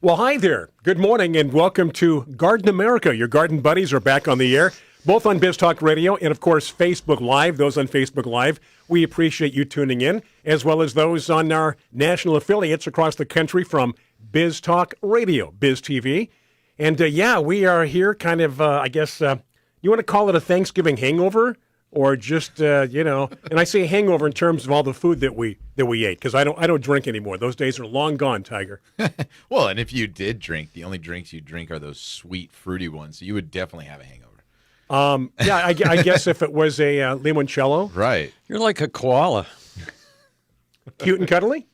Well, hi there. Good morning and welcome to Garden America. Your garden buddies are back on the air, both on Biz Talk Radio and, of course, Facebook Live. Those on Facebook Live, we appreciate you tuning in, as well as those on our national affiliates across the country from Biz Talk Radio, Biz TV. And, we are here kind of, you want to call it a Thanksgiving hangover? Or just, and I say hangover in terms of all the food that we ate, because I don't drink anymore. Those days are long gone, Tiger. Well, and if you did drink, the only drinks you drink are those sweet, fruity ones. So you would definitely have a hangover. I guess if it was a limoncello. Right. You're like a koala. Cute and cuddly?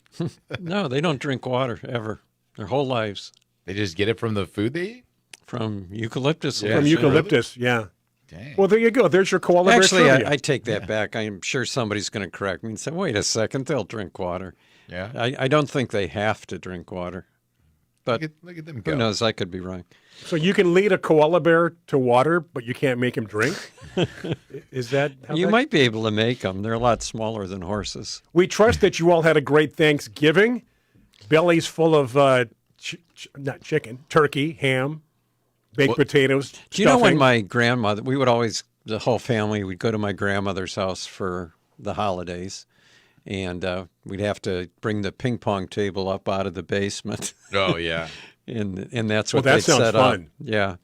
No, they don't drink water ever. Their whole lives. They just get it from the food they eat? From eucalyptus. Yeah, From eucalyptus, yeah. Dang. Well, there you go. There's your koala bear Actually, trivia. I take that back. I'm sure somebody's going to correct me and say, wait a second, they'll drink water. Yeah. I don't think they have to drink water. But Look at them go. who knows? I could be wrong. So you can lead a koala bear to water, but you can't make him drink? Is that how You that... might be able to make them. They're a lot smaller than horses. We trust that you all had a great Thanksgiving. Bellies full of, not chicken, turkey, ham, baked potatoes, Do you know when stuffing. my grandmother, the whole family, would go to my grandmother's house for the holidays, and we'd have to bring the ping pong table up out of the basement. Oh, yeah. and that's what Well, that they sounds set fun. up. Yeah.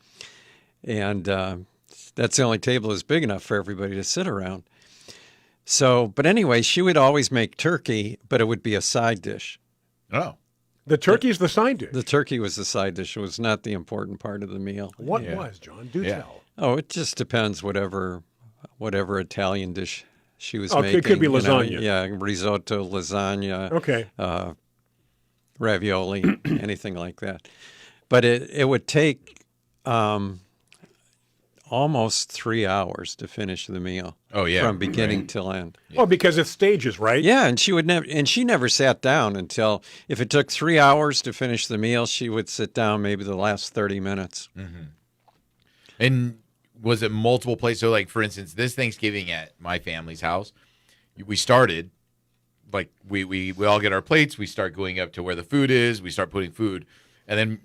And that's the only table that's big enough for everybody to sit around. So, but anyway, she would always make turkey, but it would be a side dish. Oh. The turkey's the side dish. The turkey was the side dish. It was not the important part of the meal. What Yeah. was, John? Do Yeah. tell. Oh, it just depends whatever Italian dish she was Oh, it making. could be you know. lasagna. Yeah, risotto, lasagna, Okay. ravioli, anything like that. But it would take almost 3 hours to finish the meal. Oh, yeah. From beginning till end. Oh, because it's stages, right? Yeah, and she never sat down until, if it took 3 hours to finish the meal, she would sit down maybe the last 30 minutes. Mm-hmm. And was it multiple places? So, like, for instance, this Thanksgiving at my family's house, we started, like, we all get our plates. We start going up to where the food is. We start putting food. And then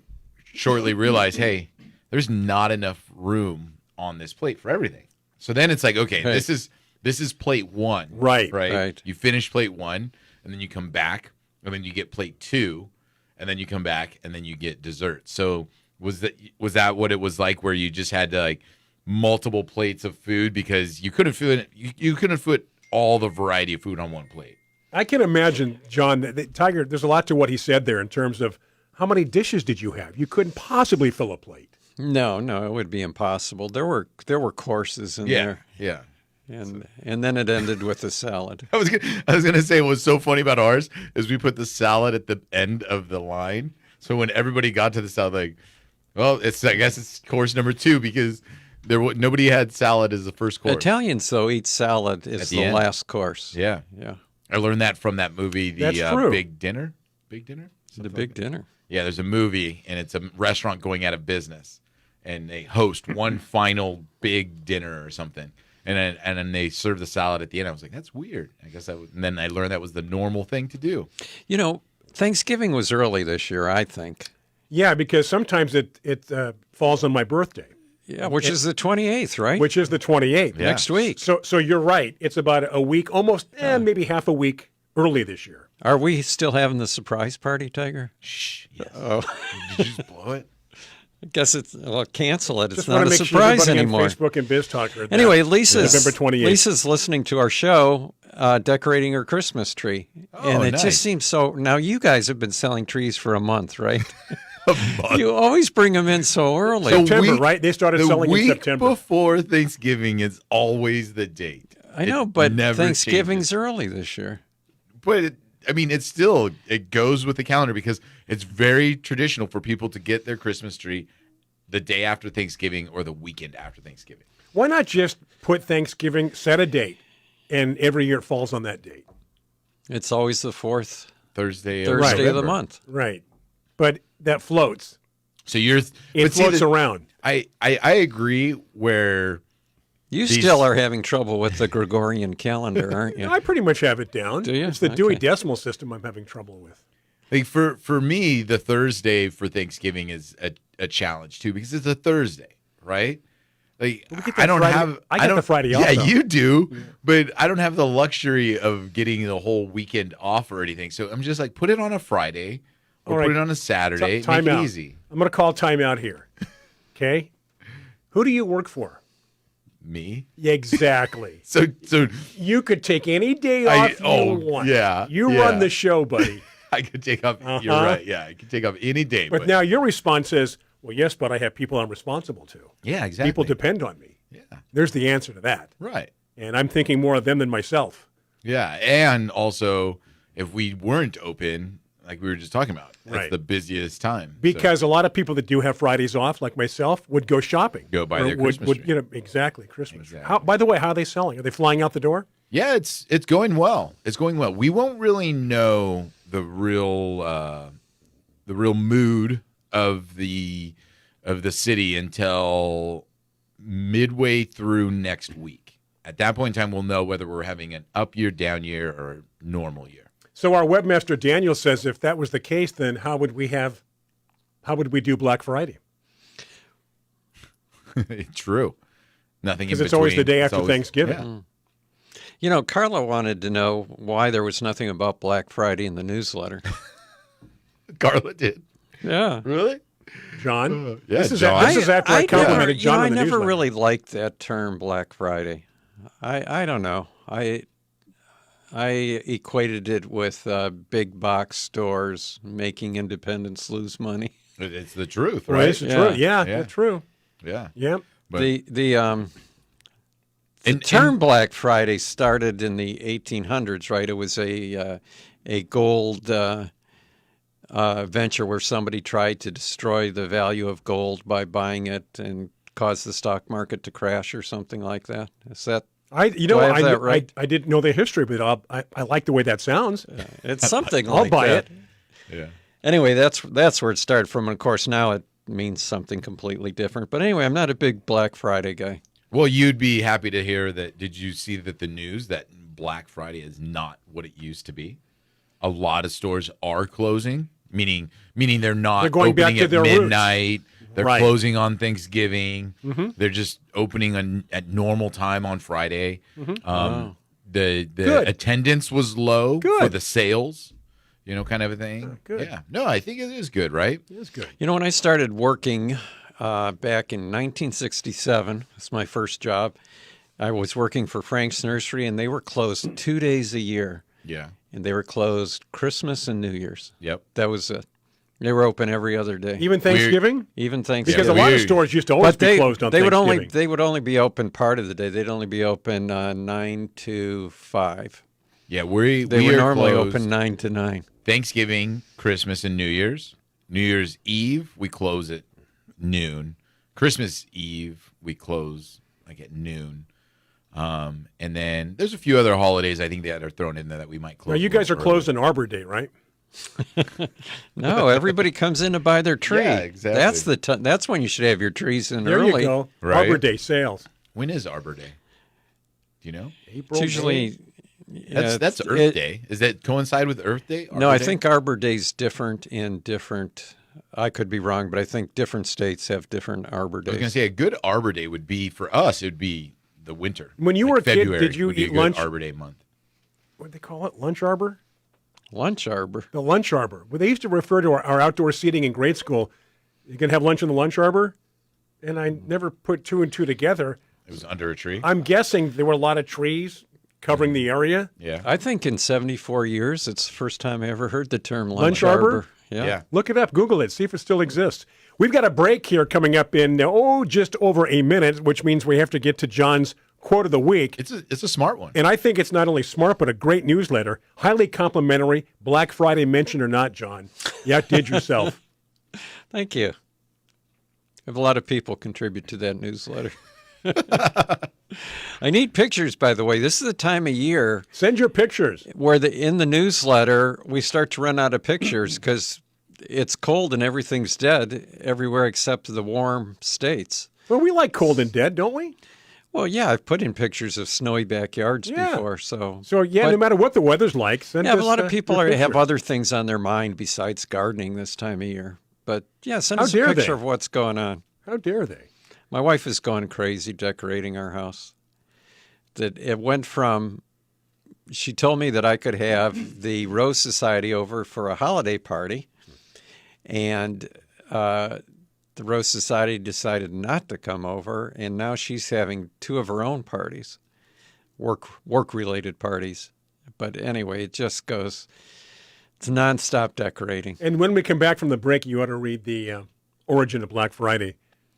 shortly realize, hey, there's not enough room on this plate for everything. So then it's like, okay, Right. this is plate one. Right. Right. You finish plate one, and then you come back, and then you get plate two, and then you come back, and then you get dessert. So was that what it was like, where you just had to, like, multiple plates of food because you couldn't fit you couldn't put all the variety of food on one plate? I can imagine, John, that Tiger, there's a lot to what he said there in terms of how many dishes did you have? You couldn't possibly fill a plate. No, it would be impossible. There were courses in there, Yeah. and then it ended with a salad. I was gonna say what's so funny about ours is we put the salad at the end of the line. So when everybody got to the salad, like, well, I guess it's course number two because nobody had salad as the first course. Italians, though, eat salad as At the the end. last course. Yeah. Yeah, I learned that from that movie, That's true. Big Dinner. Big Dinner. the Something big like that. dinner. Yeah, there's a movie, and it's a restaurant going out of business, and they host one final big dinner or something, and then they serve the salad at the end. I was like, that's weird. I guess and then I learned that was the normal thing to do. You know, Thanksgiving was early this year, I think. Yeah, because sometimes it falls on my birthday, Yeah, which is the 28th, right? which is the 28th. Yeah. Next week. So you're right. It's about a week, almost, maybe half a week early this year. Are we still having the surprise party, Tiger? Shh. Yes. Oh, Did you just blow it? I guess cancel it. It's Just not want a to make sure surprise everybody anymore. on Facebook and Biz Talk heard that. Anyway, November 28th. Lisa's listening to our show, decorating her Christmas tree. Oh, and it nice. just seems so. Now, you guys have been selling trees for a month, right? A month. You always bring them in so early. So September, week- right? They started The selling in week September. before Thanksgiving is always the date. I know, It but never Thanksgiving's changes. early this year. But it goes with the calendar because it's very traditional for people to get their Christmas tree the day after Thanksgiving or the weekend after Thanksgiving. Why not just put Thanksgiving, set a date, and every year it falls on that date? It's always the fourth Thursday Thursday of the November. month. Right. But that floats. So you're It floats around. I agree where You These- still are having trouble with the Gregorian calendar, aren't you? I pretty much have it down. Do you? It's the Dewey Okay. Decimal System I'm having trouble with. Like for me, the Thursday for Thanksgiving is a challenge too because it's a Thursday, right? Like I don't Friday, have. I get the Friday off. Yeah, though. you do, but I don't have the luxury of getting the whole weekend off or anything. So I'm just like, put it on a Friday or All right. put it on a Saturday. Time Make out. it easy. I'm going to call time out here. Okay? Who do you work for? Me. Yeah, exactly. So You could take any day off you want. yeah, You yeah. run the show, buddy. I could take off. You're right. Yeah, I could take off any day. But now your response is, well, yes, but I have people I'm responsible to. yeah, exactly. People depend on me. Yeah, There's the answer to that. right. And I'm thinking more of them than myself. Yeah, and also if we weren't open, like we were just talking about, that's Right. the busiest time. So Because a lot of people that do have Fridays off, like myself, would go shopping. Go buy Or their Christmas tree. Exactly, Christmas. Exactly. By the way, how are they selling? Are they flying out the door? yeah, it's going well. It's going well. We won't really know the real mood of the city until midway through next week. At that point in time, we'll know whether we're having an up year, down year, or a normal year. So our webmaster Daniel says if that was the case, then how would we do Black Friday? True. Nothing in Because it's always the between. day It's after always- Thanksgiving. yeah. Carla wanted to know why there was nothing about Black Friday in the newsletter. Carla did. Yeah. Really? John? Yeah, this is John. This is after I complimented never, John I on the never newsletter. really liked that term Black Friday. I don't know. I equated it with big box stores making independents lose money. It's the truth, Right? right? It's true. Yeah, Yeah. that's true. Yeah. Yeah. But The term Black Friday started in the 1800s, right? It was a gold venture where somebody tried to destroy the value of gold by buying it and cause the stock market to crash or something like that. Is that? I have that right? I didn't know the history, but I like the way that sounds. It's something I'll like buy that. it. yeah. Anyway, that's where it started from. And of course, now it means something completely different. But anyway, I'm not a big Black Friday guy. Well, you'd be happy to hear that. Did you see that the news that Black Friday is not what it used to be? A lot of stores are closing, meaning they're not They're going back opening to at their roots. midnight. They're Right. closing on Thanksgiving. Mm-hmm. They're just opening at normal time on Friday. Wow. The Good. attendance was low for Good. the sales, kind of a thing. Good. Yeah. No, I think it is good, right? It is good. When I started working back in 1967, that's my first job, I was working for Frank's Nursery, and they were closed 2 days a year. Yeah. And they were closed Christmas and New Year's. Yep. That was it. They were open every other day, Even Thanksgiving? even Thanksgiving. Because a lot of Weird. stores used to always But be closed on they would Thanksgiving. they would only be open part of the day. They'd only be open 9 to 5. Yeah, They we were are normally closed open 9 to 9. Thanksgiving, Christmas, and New Year's. New Year's Eve, we close at noon. Christmas Eve, we close like at noon. And then there's a few other holidays I think that are thrown in there that we might close. Now, you a little guys are early. closed on Arbor Day, right? No, everybody comes in to buy their tree. Yeah, exactly. That's when you should have your trees in There early. you go. Right. Arbor Day sales. When is Arbor Day? Do you know? April, It's usually That's Earth Day. Does that coincide with Earth Day? No, Arbor I Day? think Arbor Day's different in different. I could be wrong, but I think different states have different Arbor I was going to Days. say a good Arbor Day would be for us. It would be the winter. When you were a kid, February did you would be a eat good lunch? Arbor Day month. What do they call it? Lunch arbor? Lunch Arbor. The lunch arbor. Well, they used to refer to our outdoor seating in grade school. You can have lunch in the lunch arbor. And I never put two and two together. It was under a tree. I'm guessing there were a lot of trees covering the area. Yeah. I think in 74 years, it's the first time I ever heard the term Lunch lunch Arbor? Yeah. Yeah. Look it up, Google it, see if it still exists. We've got a break here coming up in, just over a minute, which means we have to get to John's quote of the week. It's a smart one. And I think it's not only smart, but a great newsletter. Highly complimentary. Black Friday mentioned or not, John. You outdid yourself. Thank you. I have a lot of people contribute to that newsletter. I need pictures, by the way. This is the time of year Send your pictures. where in the newsletter we start to run out of pictures because it's cold and everything's dead everywhere except the warm states. Well, we like cold and dead, don't we? Well, yeah, I've put in pictures of snowy backyards Yeah. before. So yeah, but- no matter what the weather's like, send yeah, us, a lot of people your have pictures. other things on their mind besides gardening this time of year. But yeah, send How us a dare picture they? of what's going on. How dare they? My wife is going crazy decorating our house. That it went from, she told me that I could have the Rose Society over for a holiday party, and the Rose Society decided not to come over, and now she's having two of her own parties, work related parties. But anyway, it just goes. It's nonstop decorating. And when we come back from the break, you ought to read the origin of Black Friday.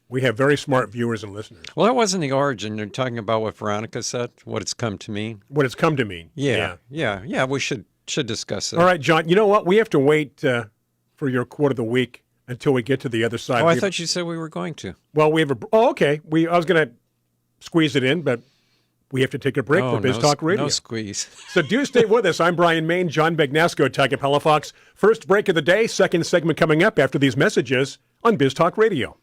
We have very smart viewers and listeners. Well, that wasn't the origin. You're talking about what Veronica said, what it's come to mean. What it's come to mean. Yeah. We should discuss that. All right, John. You know what? We have to wait for your quote of the week until we get to the other side. Oh, I thought you said we were going to. Well, we have a. Oh, okay. I was going to squeeze it in, but we have to take a break for Biz Talk Radio. No squeeze. So do stay with us. I'm Brian Main, John Bagnasco, Tiger Palafox. First break of the day, second segment coming up after these messages on Biz Talk Radio.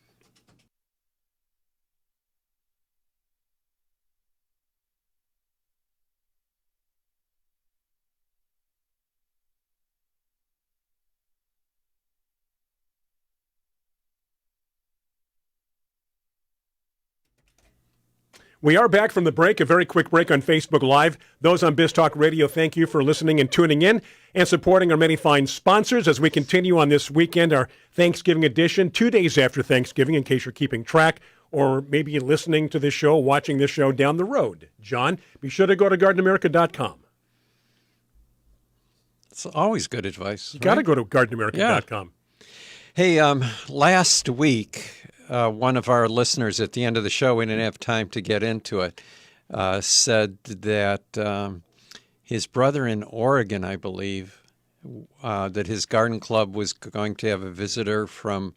We are back from the break, a very quick break on Facebook Live. Those on Biz Talk Radio, thank you for listening and tuning in and supporting our many fine sponsors as we continue on this weekend, our Thanksgiving edition, 2 days after Thanksgiving, in case you're keeping track, or maybe you're listening to this show, watching this show down the road. John, be sure to go to gardenamerica.com. It's always good advice. You got to go to gardenamerica.com. Hey, last week, one of our listeners at the end of the show, we didn't have time to get into it, said that his brother in Oregon, I believe, that his garden club was going to have a visitor from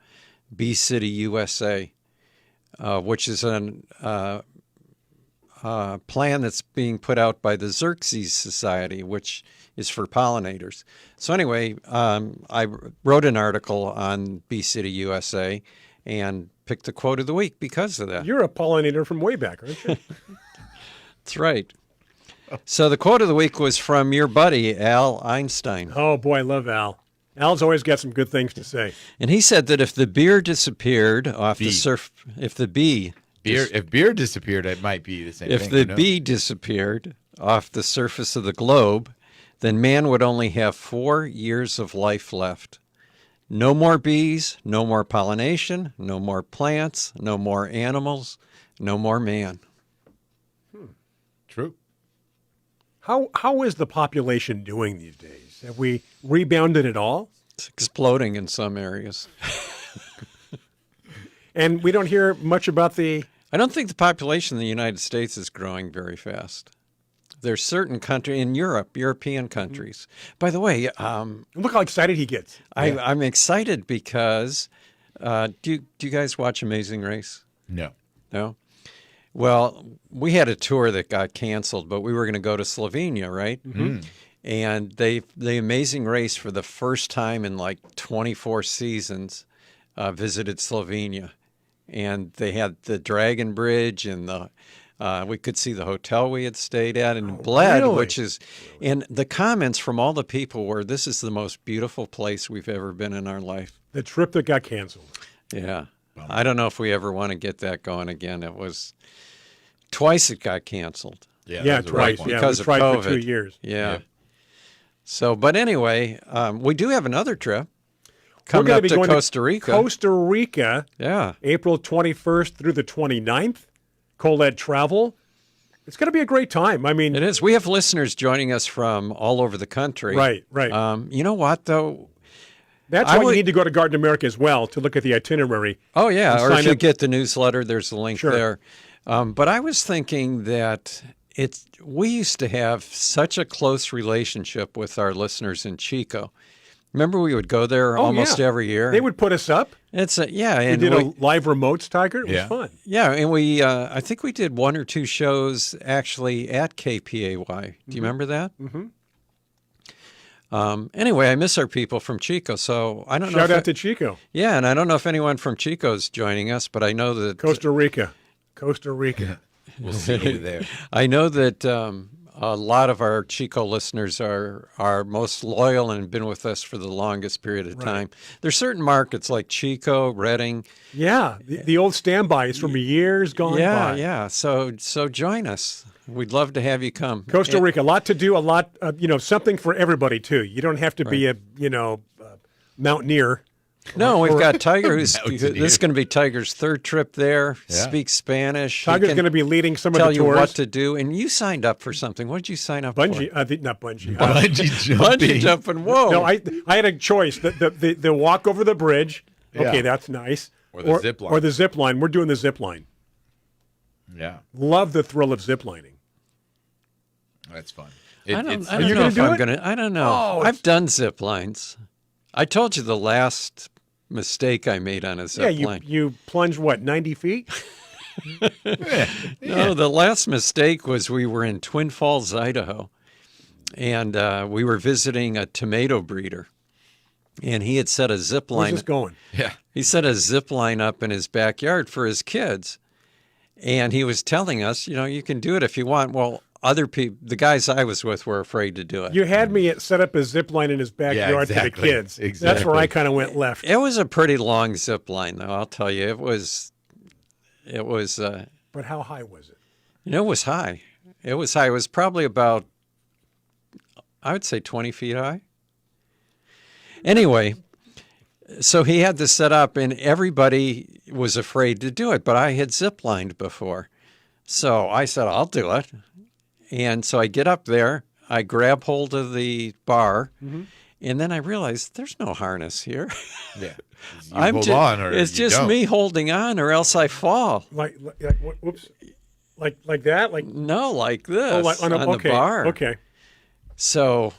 Bee City, USA, which is a plan that's being put out by the Xerxes Society, which is for pollinators. So anyway, I wrote an article on Bee City, USA, and picked the quote of the week because of that. You're a pollinator from way back, aren't you? That's right. So the quote of the week was from your buddy, Al Einstein. Oh, boy, I love Al. Al's always got some good things to say. And he said that if the beer disappeared off the surf, if beer disappeared, it might be the same if thing. the bee disappeared off the surface of the globe, then man would only have 4 years of life left. No more bees, no more pollination, no more plants, no more animals, no more man. True. How is the population doing these days? Have we rebounded at all? It's exploding in some areas. And we don't hear much about the... I don't think the population in the United States is growing very fast. There's certain countries in Europe, European countries. By the way, Look how excited he gets. I'm excited because do you guys watch Amazing Race? No. No? Well, we had a tour that got canceled, but we were going to go to Slovenia, right? Mm-hmm. And the Amazing Race, for the first time in like 24 seasons, visited Slovenia. And they had the Dragon Bridge, and we could see the hotel we had stayed at in Bled, really? which is, and the comments from all the people were, "This is the most beautiful place we've ever been in our life." The trip that got canceled. Yeah. I don't know if we ever want to get that going again. It was twice it got canceled. Yeah, that was a rough twice. one. Yeah, Because we of tried COVID. for 2 years. Yeah. Yeah. So, but anyway, we do have another trip We're coming gonna up be to going Costa Rica. Costa Rica, Yeah. April 21st through the 29th. Colette Travel. It's going to be a great time. I mean, It is. We have listeners joining us from all over the country. right. You know what, though? That's why you need to go to Garden America as well to look at the itinerary. Oh, yeah. And Or sign if you up. get the newsletter, there's a link Sure. there. But I was thinking that we used to have such a close relationship with our listeners in Chico. Remember, we would go there almost yeah. every year. They would put us up. It's We and did a live remotes, Tiger. It was Yeah. fun. yeah, and we I think we did 1 or 2 shows actually at KPAY. Do you remember that? Mm-hmm. Anyway, I miss our people from Chico, so I don't know. Shout if out to Chico. Yeah, and I don't know if anyone from Chico is joining us, but I know that Costa Rica. We'll see you there. I know that a lot of our Chico listeners are most loyal and have been with us for the longest period of time. There's certain markets like Chico, Redding. Yeah, the old standbys from years gone by. Yeah. So join us. We'd love to have you come. Costa Rica, a lot to do, a lot, something for everybody too. You don't have to be a, mountaineer. No, we've got Tiger. This is going to be Tiger's third trip there. Yeah. Speaks Spanish. Tiger's going to be leading some of the tours. Tell you what to do. And you signed up for something. What did you sign up Bungee, for? not bungee. Bungee jumping. Bungee jumping. Whoa. No, I had a choice. The walk over the bridge. Okay, Yeah. that's nice. Or the zip line. Or the zip line. We're doing the zip line. Yeah, Love the thrill of zip lining. that's fun. I don't you know gonna if do I'm it? going to. I don't know. Oh, I've done zip lines. I told you the last mistake I made on a zip line. You plunge, 90 feet? No, the last mistake was we were in Twin Falls, Idaho, and we were visiting a tomato breeder. And he had set a zip Where's line. this going? Yeah. He set a zip line up in his backyard for his kids. And he was telling us, you can do it if you want. Well, other people, the guys I was with were afraid to do it. You had me set up a zip line in his backyard for the exactly. kids. That's Exactly. where I kind of went left. It was a pretty long zip line, though, I'll tell you. It was, But how high was it? it was high. It was high. It was probably about, I would say 20 feet high. Anyway, so he had this set up, and everybody was afraid to do it, but I had zip lined before. So I said, I'll do it. And so I get up there, I grab hold of the bar, and then I realized there's no harness here. Yeah. You hold on, or it's you just don't. me holding on, or else I fall. Whoops. Like that? No, like this on the bar. Okay. So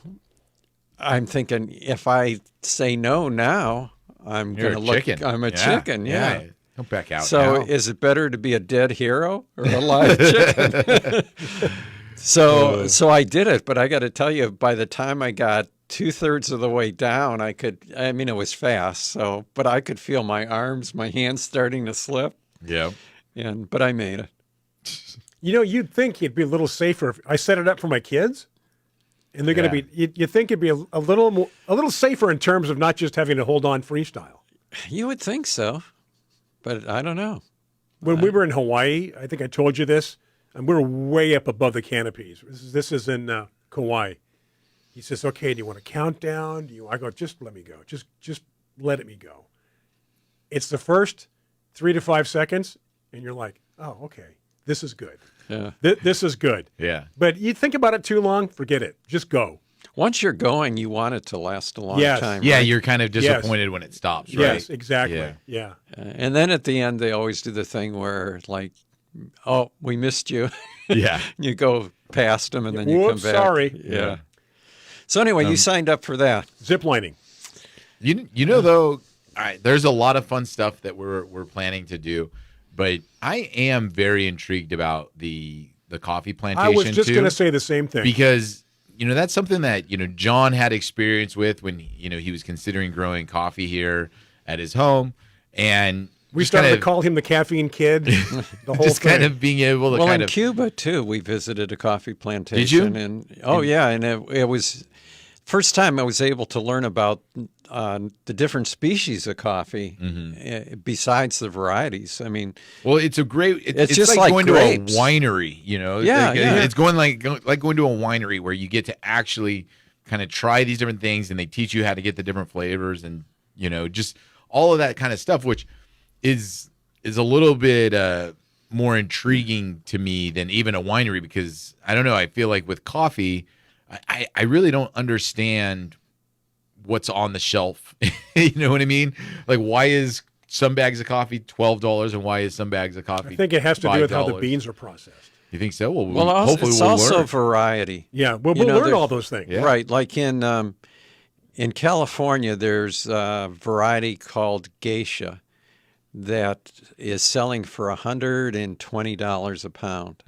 I'm thinking, if I say no now, I'm You're going to a look. chicken. I'm a chicken. Yeah. Don't back out. So now. is it better to be a dead hero or a live chicken? So I did it, but I got to tell you, by the time I got 2/3 of the way down, it was fast. But I could feel my arms, my hands starting to slip. Yeah. But I made it. You'd think it'd be a little safer if I set it up for my kids, and they're going to be. You think it'd be a little safer in terms of not just having to hold on freestyle. You would think so, but I don't know. When we were in Hawaii, I think I told you this, and we were way up above the canopies. This is in Kauai. He says, "Okay, do you want to count down? I go, just let me go. Just let me go." It's the first 3 to 5 seconds, and you're like, "Oh, okay, this is good. Yeah. This is good." Yeah. But you think about it too long, forget it. Just go. Once you're going, you want it to last a long Yes. time. Yeah, right? you're kind of disappointed when it stops, right? Yes, exactly. Yeah. Yeah. And then at the end, they always do the thing where, like, oh, we missed you. Yeah. You go past them, and then you Whoops, come back. sorry. Yeah. So anyway, you signed up for that. Zip lining. You know though, there's a lot of fun stuff that we're planning to do, but I am very intrigued about the coffee plantation. I was just too, going to say the same thing. because that's something that John had experience with when he was considering growing coffee here at his home, and we just started kind to call him the caffeine kid. The whole just thing. kind of being able to Well, kind in of Cuba too, we visited a coffee plantation. Did you? And it was first time I was able to learn about the different species of coffee besides the varieties. I mean, well, it's a great. It's just like like going grapes. to a winery. Yeah. It's going like going to a winery where you get to actually kind of try these different things, and they teach you how to get the different flavors, and just all of that kind of stuff, which is a little bit more intriguing to me than even a winery, because I don't know. I feel like with coffee, I really don't understand what's on the shelf. You know what I mean? Like, why is some bags of coffee $12 and why is some bags of coffee I think it has to do with how the $5? beans are processed. You think so? well, hopefully it's we'll also learn. variety. Yeah, we'll You know, learn there's- all those things. Yeah. Right, like in California, there's a variety called geisha that is selling for $120 a pound,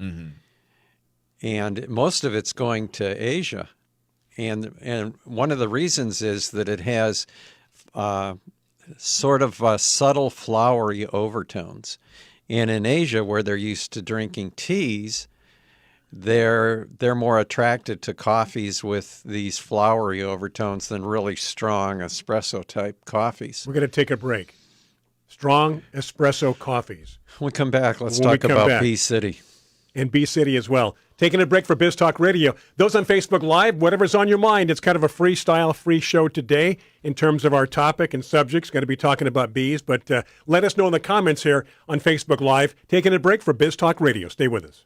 and most of it's going to Asia, and one of the reasons is that it has sort of subtle flowery overtones, And in Asia, where they're used to drinking teas, they're more attracted to coffees with these flowery overtones than really strong espresso type coffees. We're going to take a break. Strong espresso coffees. When we come back, let's When we talk come about back. Bee City. And Bee City as well. Taking a break for Biz Talk Radio. Those on Facebook Live, whatever's on your mind, it's kind of a freestyle, free show today in terms of our topic and subjects. Going to be talking about bees, but let us know in the comments here on Facebook Live. Taking a break for Biz Talk Radio. Stay with us.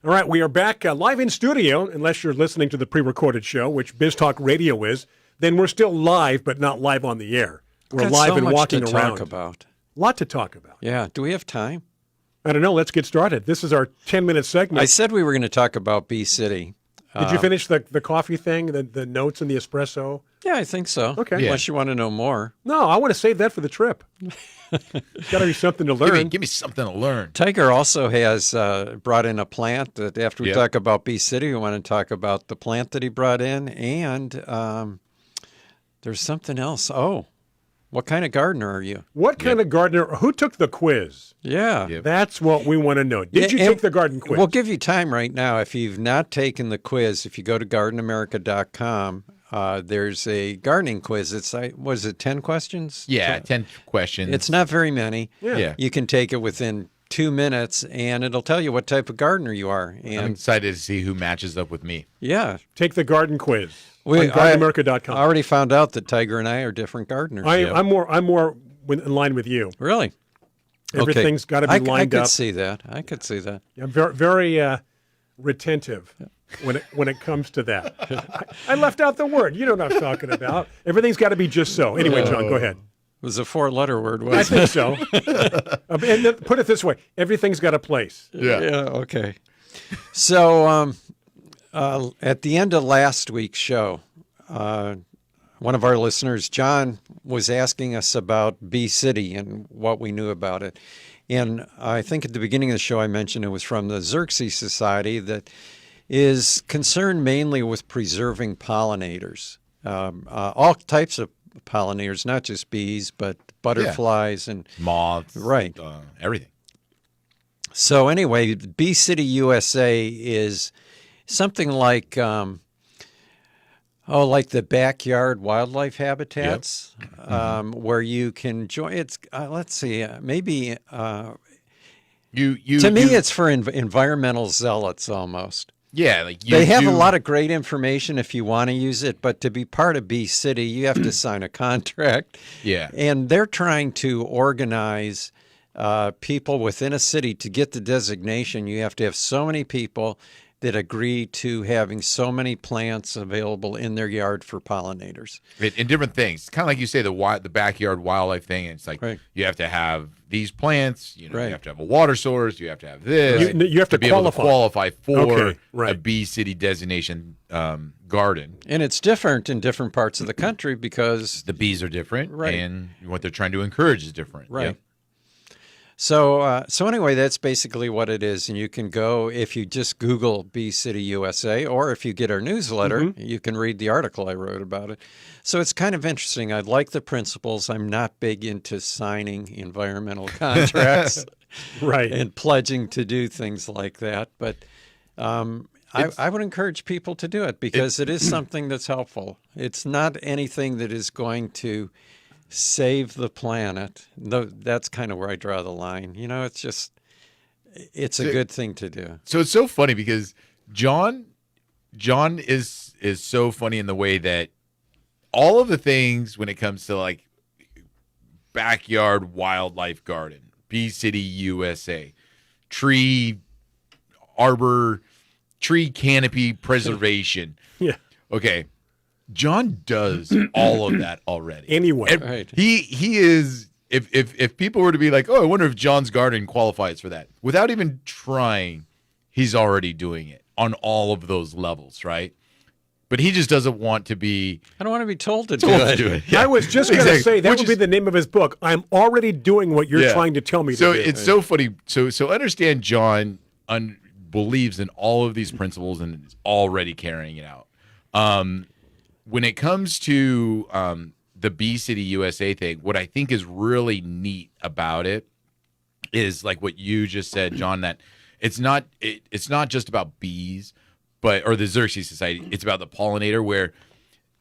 All right, we are back live in studio, unless you're listening to the pre-recorded show, which Biz Talk Radio is. Then we're still live, but not live on the air. We're Got live so and much walking to around. talk about. A lot to talk about. Yeah. Do we have time? I don't know. Let's get started. This is our 10-minute segment. I said we were going to talk about Bee City. Did you finish the coffee thing, the notes and the espresso? Yeah, I think so. Okay. Yeah. Unless you want to know more. No, I want to save that for the trip. There's got to be something to learn. Give me something to learn. Tiger also has brought in a plant that after we Yep. talk about Bee City, we want to talk about the plant that he brought in. And there's something else. Oh, what kind of gardener are you? What kind of gardener? Who took the quiz? Yeah. Yep. That's what we want to know. Did you And take the garden quiz? We'll give you time right now. If you've not taken the quiz, if you go to gardenamerica.com, there's a gardening quiz. It's, was it 10 questions? Yeah, 10 questions. It's not very many. Yeah. You can take it within 2 minutes, and it'll tell you what type of gardener you are. I'm And excited to see who matches up with me. yeah, Take the garden quiz on I gardenamerica.com. already found out that Tiger and I are different gardeners. I'm more in line with you. Really? Everything's got to be lined I up. could see that. I could see that. I'm very retentive when it comes to that. I left out the word. You know what I'm talking about. Everything's got to be just so. Anyway, John, go ahead. It was a 4-letter word, I wasn't think so. And then put it this way: everything's got a place. it? Yeah, okay. So at the end of last week's show, one of our listeners, John, was asking us about Bee City and what we knew about it. And I think at the beginning of the show I mentioned it was from the Xerxes Society that is concerned mainly with preserving pollinators, all types of pollinators, not just bees, but butterflies and Moths. Right. Everything. So anyway, Bee City USA is something like like the backyard wildlife habitats, where you can join. It's let's see, maybe to me it's for environmental zealots almost. Yeah, like They have a lot of great information if you want to use it, but to be part of Bee City, you have to sign a contract. Yeah. And they're trying to organize people within a city to get the designation. You have to have so many people that agree to having so many plants available in their yard for pollinators. And different things. Kind of like you say, the backyard wildlife thing. It's like you have to have these plants. You have to have a water source. You have to have this. You have to be able to qualify for Okay, right. a Bee City designation garden. And it's different in different parts of the country because The bees are different, Right. and what they're trying to encourage is different. Right. Yep. So anyway, that's basically what it is. And you can go, if you just Google Bee City USA, or if you get our newsletter, you can read the article I wrote about it. So it's kind of interesting. I like the principles. I'm not big into signing environmental contracts Right. and pledging to do things like that. But I would encourage people to do it because it is something that's helpful. It's not anything that is going to save the planet. That's kind of where I draw the line. It's a good thing to do. So it's so funny because John is so funny in the way that all of the things when it comes to like backyard wildlife garden, Bee City USA, tree arbor, tree canopy preservation. Yeah. Okay. John does all of that already. Anyway. And Right. he is if people were to be like, oh, I wonder if John's garden qualifies for that, without even trying, he's already doing it on all of those levels, right? But he just doesn't want to be I don't want to be told to told do to it. do it. Yeah. I was just going to Exactly. say that Which would be is- the name of his book. I'm already doing what you're Yeah. trying to tell me So to do. it's so funny. So understand John believes in all of these principles and is already carrying it out. when it comes to the Bee City USA thing, what I think is really neat about it is like what you just said, John, that it's not just about bees, or the Xerxes Society. It's about the pollinator, where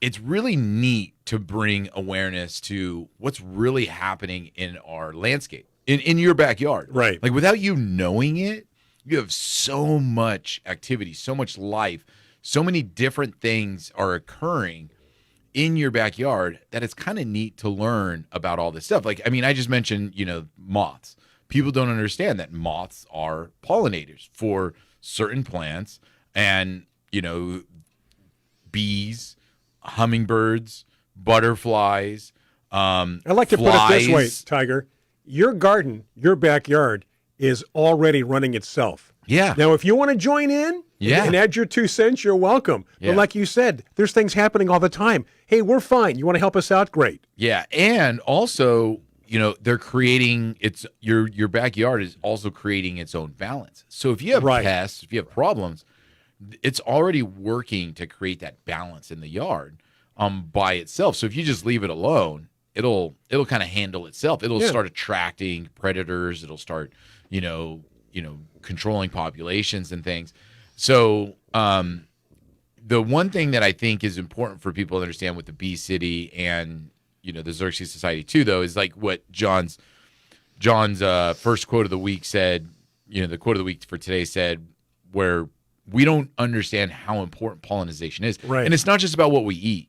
it's really neat to bring awareness to what's really happening in our landscape, in your backyard. Right. Like without you knowing it, you have so much activity, so much life, so many different things are occurring in your backyard that it's kind of neat to learn about all this stuff. Like, I mean, I just mentioned, moths. People don't understand that moths are pollinators for certain plants, and, bees, hummingbirds, butterflies, I like to put it this way, Tiger. Your garden, your backyard is already running itself. Yeah. Now, if you want to join in and add your 2 cents, you're welcome. Yeah. But like you said, there's things happening all the time. Hey, we're fine. You want to help us out? Great. Yeah. And also, they're creating your backyard is also creating its own balance. So if you have pests, if you have problems, it's already working to create that balance in the yard by itself. So if you just leave it alone, it'll kind of handle itself. It'll start attracting predators. It'll start, controlling populations and things. So the one thing that I think is important for people to understand with the Bee City and the Xerxes Society too, though, is like what John's first quote of the week said. The quote of the week for today said, where we don't understand how important pollination is, right? And it's not just about what we eat;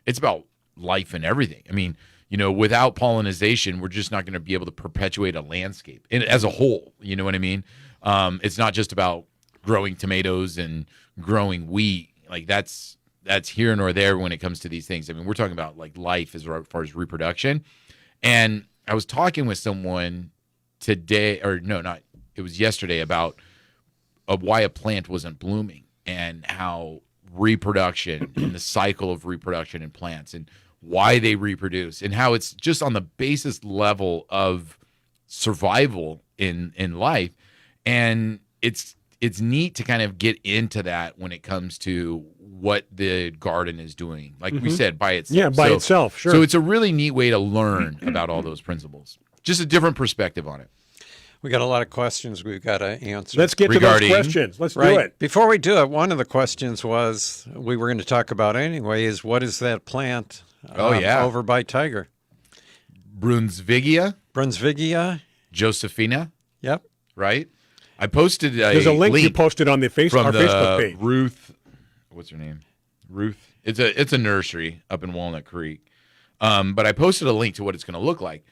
it's about life and everything. I mean, without pollination, we're just not going to be able to perpetuate a landscape as a whole. You know what I mean? It's not just about growing tomatoes and growing wheat. Like that's here nor there when it comes to these things. I mean, we're talking about like life as far as reproduction. And I was talking with someone today, or no, not, it was yesterday, about why a plant wasn't blooming and how reproduction and the cycle of reproduction in plants and why they reproduce and how it's just on the basis level of survival in life. And it's neat to kind of get into that when it comes to what the garden is doing, like we said, by itself. Yeah, by itself, sure. So it's a really neat way to learn about all those principles. Just a different perspective on it. We got a lot of questions we've got to answer. Let's get to those questions. Let's do it. Before we do it, one of the questions we were going to talk about anyway is, what is that plant over by Tiger? Brunsvigia. Josephina. Yep. Right? I posted There's a link you posted on our Facebook page. Ruth, what's her name? Ruth. It's a nursery up in Walnut Creek. But I posted a link to what it's going to look like.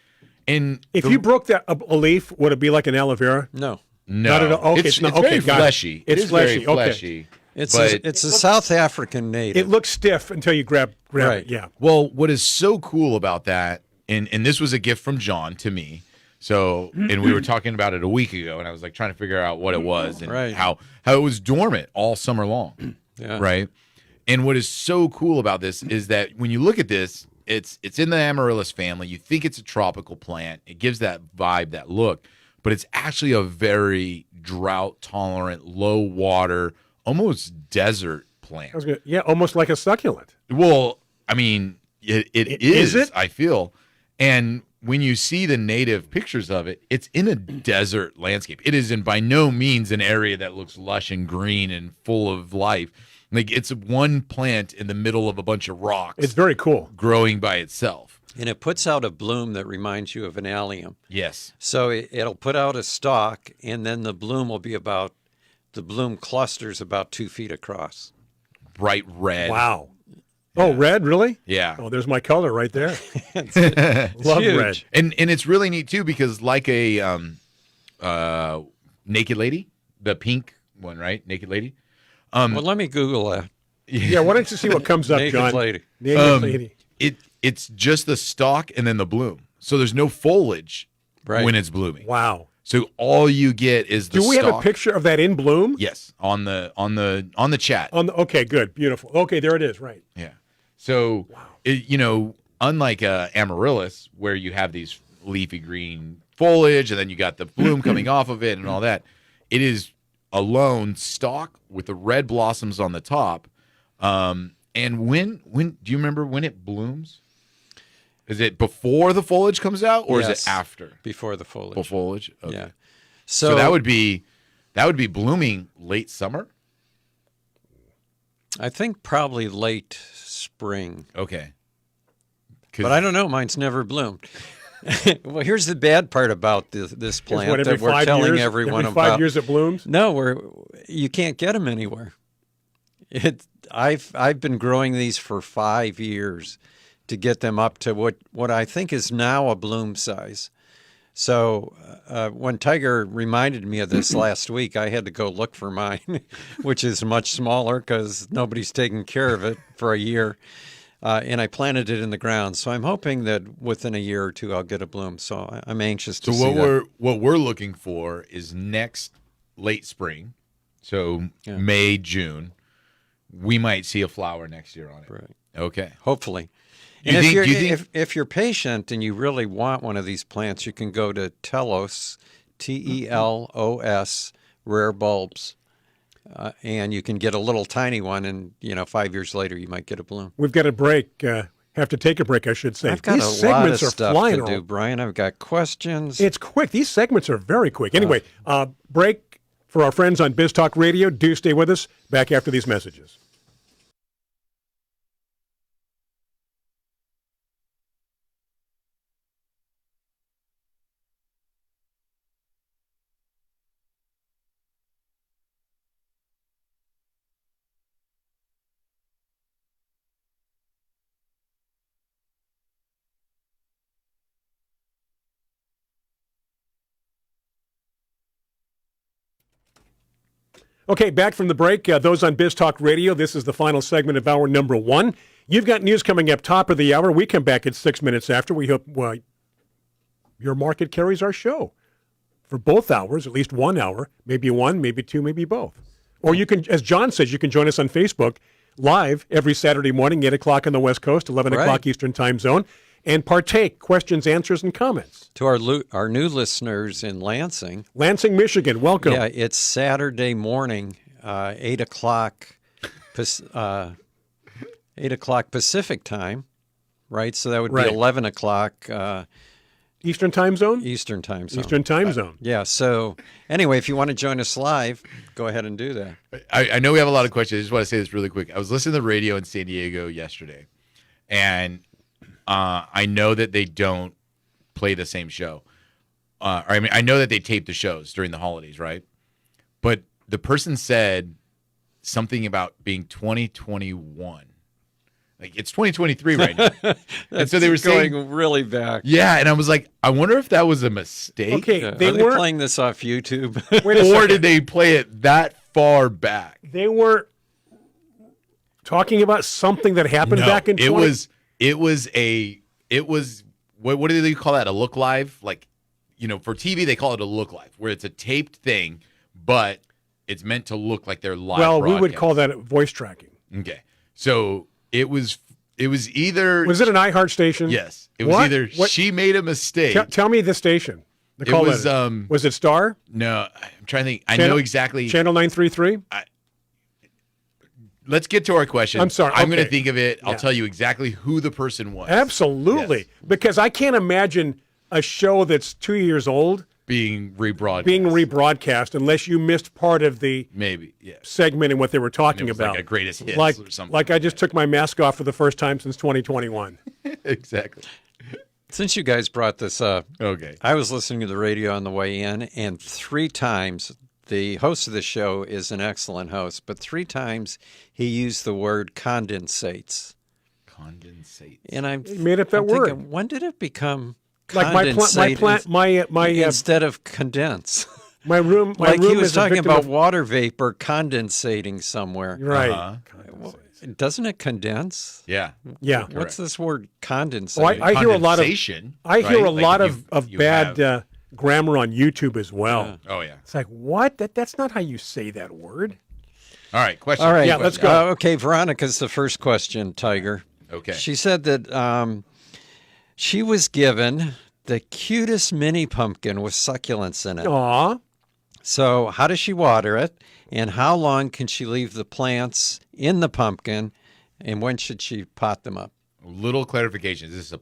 And if you broke that a leaf, would it be like an aloe vera? No. Not at all. Okay, it's very fleshy. It's fleshy. Very fleshy. Okay. It's a South African native. It looks stiff until you grab it. Yeah. Well, what is so cool about that, and this was a gift from John to me. So, and we were talking about it a week ago, and I was like trying to figure out what it was and how it was dormant all summer long. Yeah. Right. And what is so cool about this is that when you look at this, it's in the Amaryllis family. You think it's a tropical plant. It gives that vibe, that look, but it's actually a very drought tolerant, low water, almost desert plant. Almost like a succulent. Well, I mean, it is. Is it? I feel. And when you see the native pictures of it, it's in a desert landscape. It is by no means an area that looks lush and green and full of life. Like, it's one plant in the middle of a bunch of rocks. It's very cool. Growing by itself. And it puts out a bloom that reminds you of an allium. Yes. So it'll put out a stalk, and then the bloom clusters about 2 feet across. Bright red. Wow. Yeah. Oh, red, really? Yeah. Oh, there's my color right there. It's Love huge. red. And it's really neat too, because like a Naked Lady, the pink one, right? Naked Lady. Well, let me Google that. Yeah, why don't you see what comes up, Naked John? Lady. Naked Lady. It's just the stalk and then the bloom. So there's no foliage when it's blooming. Wow. So all you get is the Do we stalk. have a picture of that in bloom? Yes, on the chat. Okay, good, beautiful. Okay, there it is. Right. Yeah. So, unlike Amaryllis, where you have these leafy green foliage and then you got the bloom coming off of it and all that, it is a lone stalk with the red blossoms on the top. And And when do you remember when it blooms? Is it before the foliage comes out, or is Yes, it after? before the foliage. Before foliage? Okay. Yeah. So that would be blooming late summer? I think probably late spring. Okay. But I don't know. Mine's never bloomed. Well, here's the bad part about this plant What, every that we're 5 telling years? everyone every about. 5 years it blooms? No, you can't get them anywhere. I've been growing these for 5 years to get them up to what I think is now a bloom size. So when Tiger reminded me of this last week, I had to go look for mine, which is much smaller because nobody's taken care of it for a year. And I planted it in the ground. So I'm hoping that within a year or two I'll get a bloom. So I'm anxious to see that. What we're looking for is next late spring, so May, June, we might see a flower next year on it. Right. Okay. Hopefully. Do you And think- if you're patient and you really want one of these plants, you can go to Telos, Telos, Rare Bulbs, and you can get a little tiny one, and 5 years later you might get a bloom. We've got a break. Have to take a break, I should say. I've got These a lot of segments are stuff flying to do, around. Brian. I've got questions. It's quick. These segments are very quick. Anyway, break for our friends on Biz Talk Radio. Do stay with us. Back after these messages. Okay, back from the break. Those on Biz Talk Radio, this is the final segment of hour number 1. You've got news coming up top of the hour. We come back at 6 minutes after. We hope your market carries our show for both hours, at least 1 hour, maybe one, maybe two, maybe both. Or you can, as John says, you can join us on Facebook live every Saturday morning, 8 o'clock on the West Coast, 11 o'clock Eastern Time Zone, and partake, questions, answers, and comments. To our new listeners in Lansing, Michigan, welcome. Yeah, it's Saturday morning, 8 o'clock, 8 o'clock Pacific time, right? So that would be 11 o'clock Eastern Time Zone? Eastern Time Zone. Eastern Time Zone. Yeah, so anyway, if you want to join us live, go ahead and do that. I know we have a lot of questions. I just want to say this really quick. I was listening to the radio in San Diego yesterday, and I know that they don't play the same show. I know that they tape the shows during the holidays, right? But the person said something about being 2021. Like, it's 2023 right now. And so they were going saying, really back. yeah, and I was like, I wonder if that was a mistake. Okay, Are they they weren't playing this off YouTube? Wait a Or second. did they play it that far back? They weren't talking about something that happened back in 20... it was what do they call that? A look live? Like, for TV they call it a look live, where it's a taped thing, but it's meant to look like they're live. Well, we would broadcast. call that voice tracking. Okay. So it was either Was it an iHeart station? yes. It was What? either What? she made a mistake. Tell me the station. The It call was, letter. Was it Star? No, I'm trying to think. I Channel- know exactly. Channel 933? Let's get to our question. I'm sorry, I'm going to okay. think of it. I'll Yeah. tell you exactly who the person was. Absolutely. Yes. Because I can't imagine a show that's 2 years old Being rebroadcast. being rebroadcast unless you missed part of the Maybe, yes. segment and what they were talking It was about. like a greatest hits like, or something. Like I just took my mask off for the first time since 2021. Exactly. Since you guys brought this up, Okay. I was listening to the radio on the way in, and 3 times, the host of the show is an excellent host, but 3 times he used the word condensates. Condensate. And I'm made up that I'm word. thinking, when did it become Like condensate instead of condense? my room Like he is was a talking victim about of- water vapor condensating somewhere. right. Uh-huh. Doesn't it condense? Yeah. Yeah. What's this word condensate? Oh, I hear a lot of Condensation, I hear right? a Like lot you- of you bad have- grammar on YouTube as well. Oh, yeah. It's like, what? That's not how you say that word. All right. Question. All right. Yeah, let's go. Okay, Veronica's the first question, Tiger. Okay. She said that she was given the cutest mini pumpkin with succulents in it. Aw. So how does she water it? And how long can she leave the plants in the pumpkin And when should she pot them up? Little clarification: is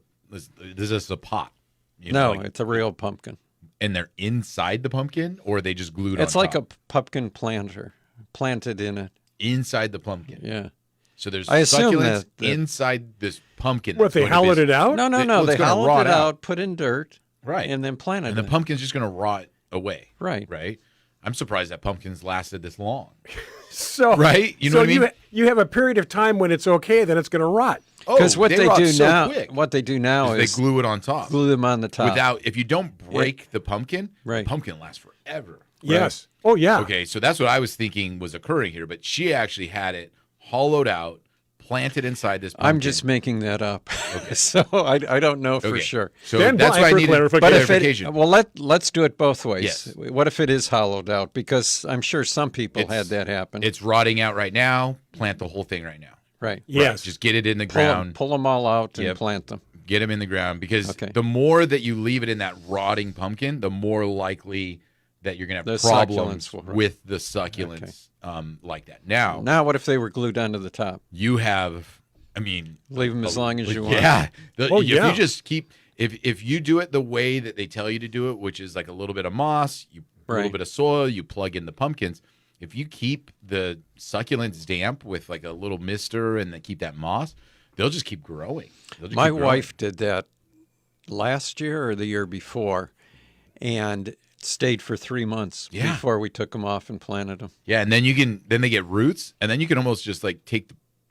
this a pot? You No, know, like, it's a real pumpkin. and they're inside the pumpkin, or are they just glued? It's on like top? a pumpkin planter planted in it. Inside the pumpkin. Yeah. So there's I assume succulents that- inside this pumpkin. What, that's they going to hollowed be- it out? No, Well, it's they gonna hollowed rot it out. out, put in dirt, Right. and then planted And the it. pumpkin's just going to rot away. Right. Right. I'm surprised that pumpkin's lasted this long. So, Right? You know so what I mean? you have a period of time when it's okay, then it's going to rot. Because what they rot do so now, quick. what they do now They is glue it on top. glue them on the top. Without, if you don't break the pumpkin, Right. the pumpkin lasts forever. Yes. Oh, yeah. Okay, so that's what I was thinking was occurring here, but she actually had it hollowed out, planted inside this pumpkin. I'm just making that up, so I don't know for Okay. sure. So Stand that's by why I for needed clarification. But if clarification. it, well, let's do it both ways. Yes. What if it is hollowed out? Because I'm sure some people It's- had that happen. It's rotting out right now. Plant the whole thing right now. Right. Yes. Right, just get it in the Pull 'em- ground. pull them all out and Yep. plant them. Get them in the ground because Okay. the more that you leave it in that rotting pumpkin, the more likely that you're going to have The problems succulents will- with the succulents like that. Now, Now, what if they were glued onto the top? you have, I mean, Leave them as long as you want. yeah. Oh, if yeah. you just keep, if you do it the way that they tell you to do it, which is like a little bit of moss, a little Right. bit of soil, you plug in the pumpkins. If you keep the succulents damp with like a little mister and then keep that moss, they'll just keep growing. They'll just My keep growing. wife did that last year or the year before, and stayed for 3 months Yeah. before we took them off and planted them. Yeah, and then then they get roots, and then you can almost just like